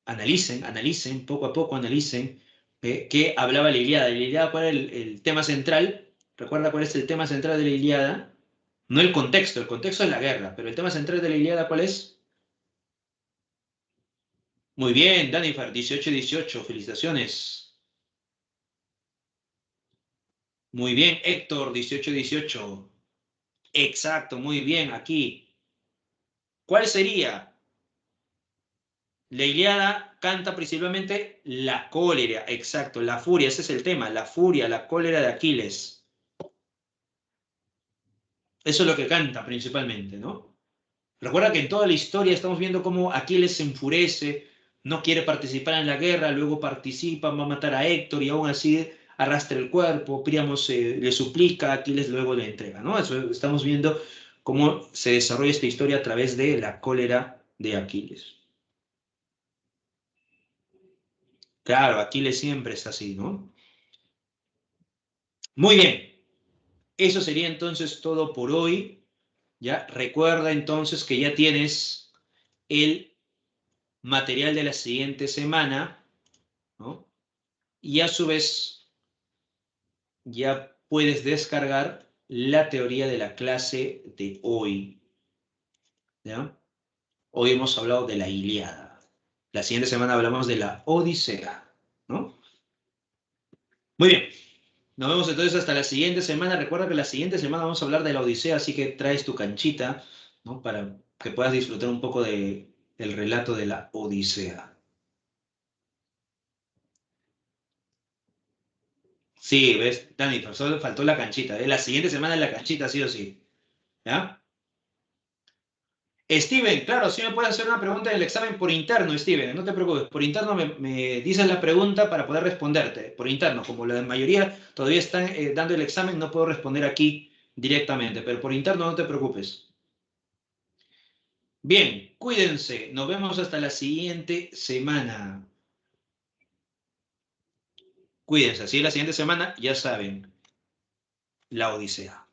Analicen, analicen, poco a poco analicen qué hablaba la Ilíada. La Ilíada, ¿cuál era el tema central? ¿Recuerda cuál es el tema central de la Ilíada? No el contexto es la guerra, pero el tema central de la Ilíada, ¿cuál es? Muy bien, Danifer, 18-18, felicitaciones. Muy bien, Héctor, 18-18. Exacto, muy bien, aquí. ¿Cuál sería? La Ilíada canta principalmente la cólera, exacto, la furia, ese es el tema, la furia, la cólera de Aquiles. Eso es lo que canta principalmente, ¿no? Recuerda que en toda la historia estamos viendo cómo Aquiles se enfurece, no quiere participar en la guerra, luego participa, va a matar a Héctor y aún así arrastra el cuerpo, Príamo le suplica, Aquiles luego le entrega, ¿no? Eso estamos viendo cómo se desarrolla esta historia a través de la cólera de Aquiles. Claro, Aquiles siempre es así, ¿no? Muy bien, eso sería entonces todo por hoy. Ya recuerda entonces que ya tienes el material de la siguiente semana, ¿no? Y a su vez ya puedes descargar la teoría de la clase de hoy, ¿ya? Hoy hemos hablado de la Ilíada. La siguiente semana hablamos de la Odisea, ¿no? Muy bien. Nos vemos entonces hasta la siguiente semana. Recuerda que la siguiente semana vamos a hablar de la Odisea, así que traes tu canchita, ¿no? Para que puedas disfrutar un poco del relato de la Odisea. Sí, ves, Dani, solo faltó la canchita. La siguiente semana la canchita, sí o sí. ¿Ya? Steven, claro, sí me puedes hacer una pregunta del examen por interno, Steven, no te preocupes. Por interno me dices la pregunta para poder responderte. Por interno, como la mayoría todavía están dando el examen, no puedo responder aquí directamente, pero por interno no te preocupes. Bien, cuídense. Nos vemos hasta la siguiente semana. Cuídense, así la siguiente semana, ya saben, la Odisea.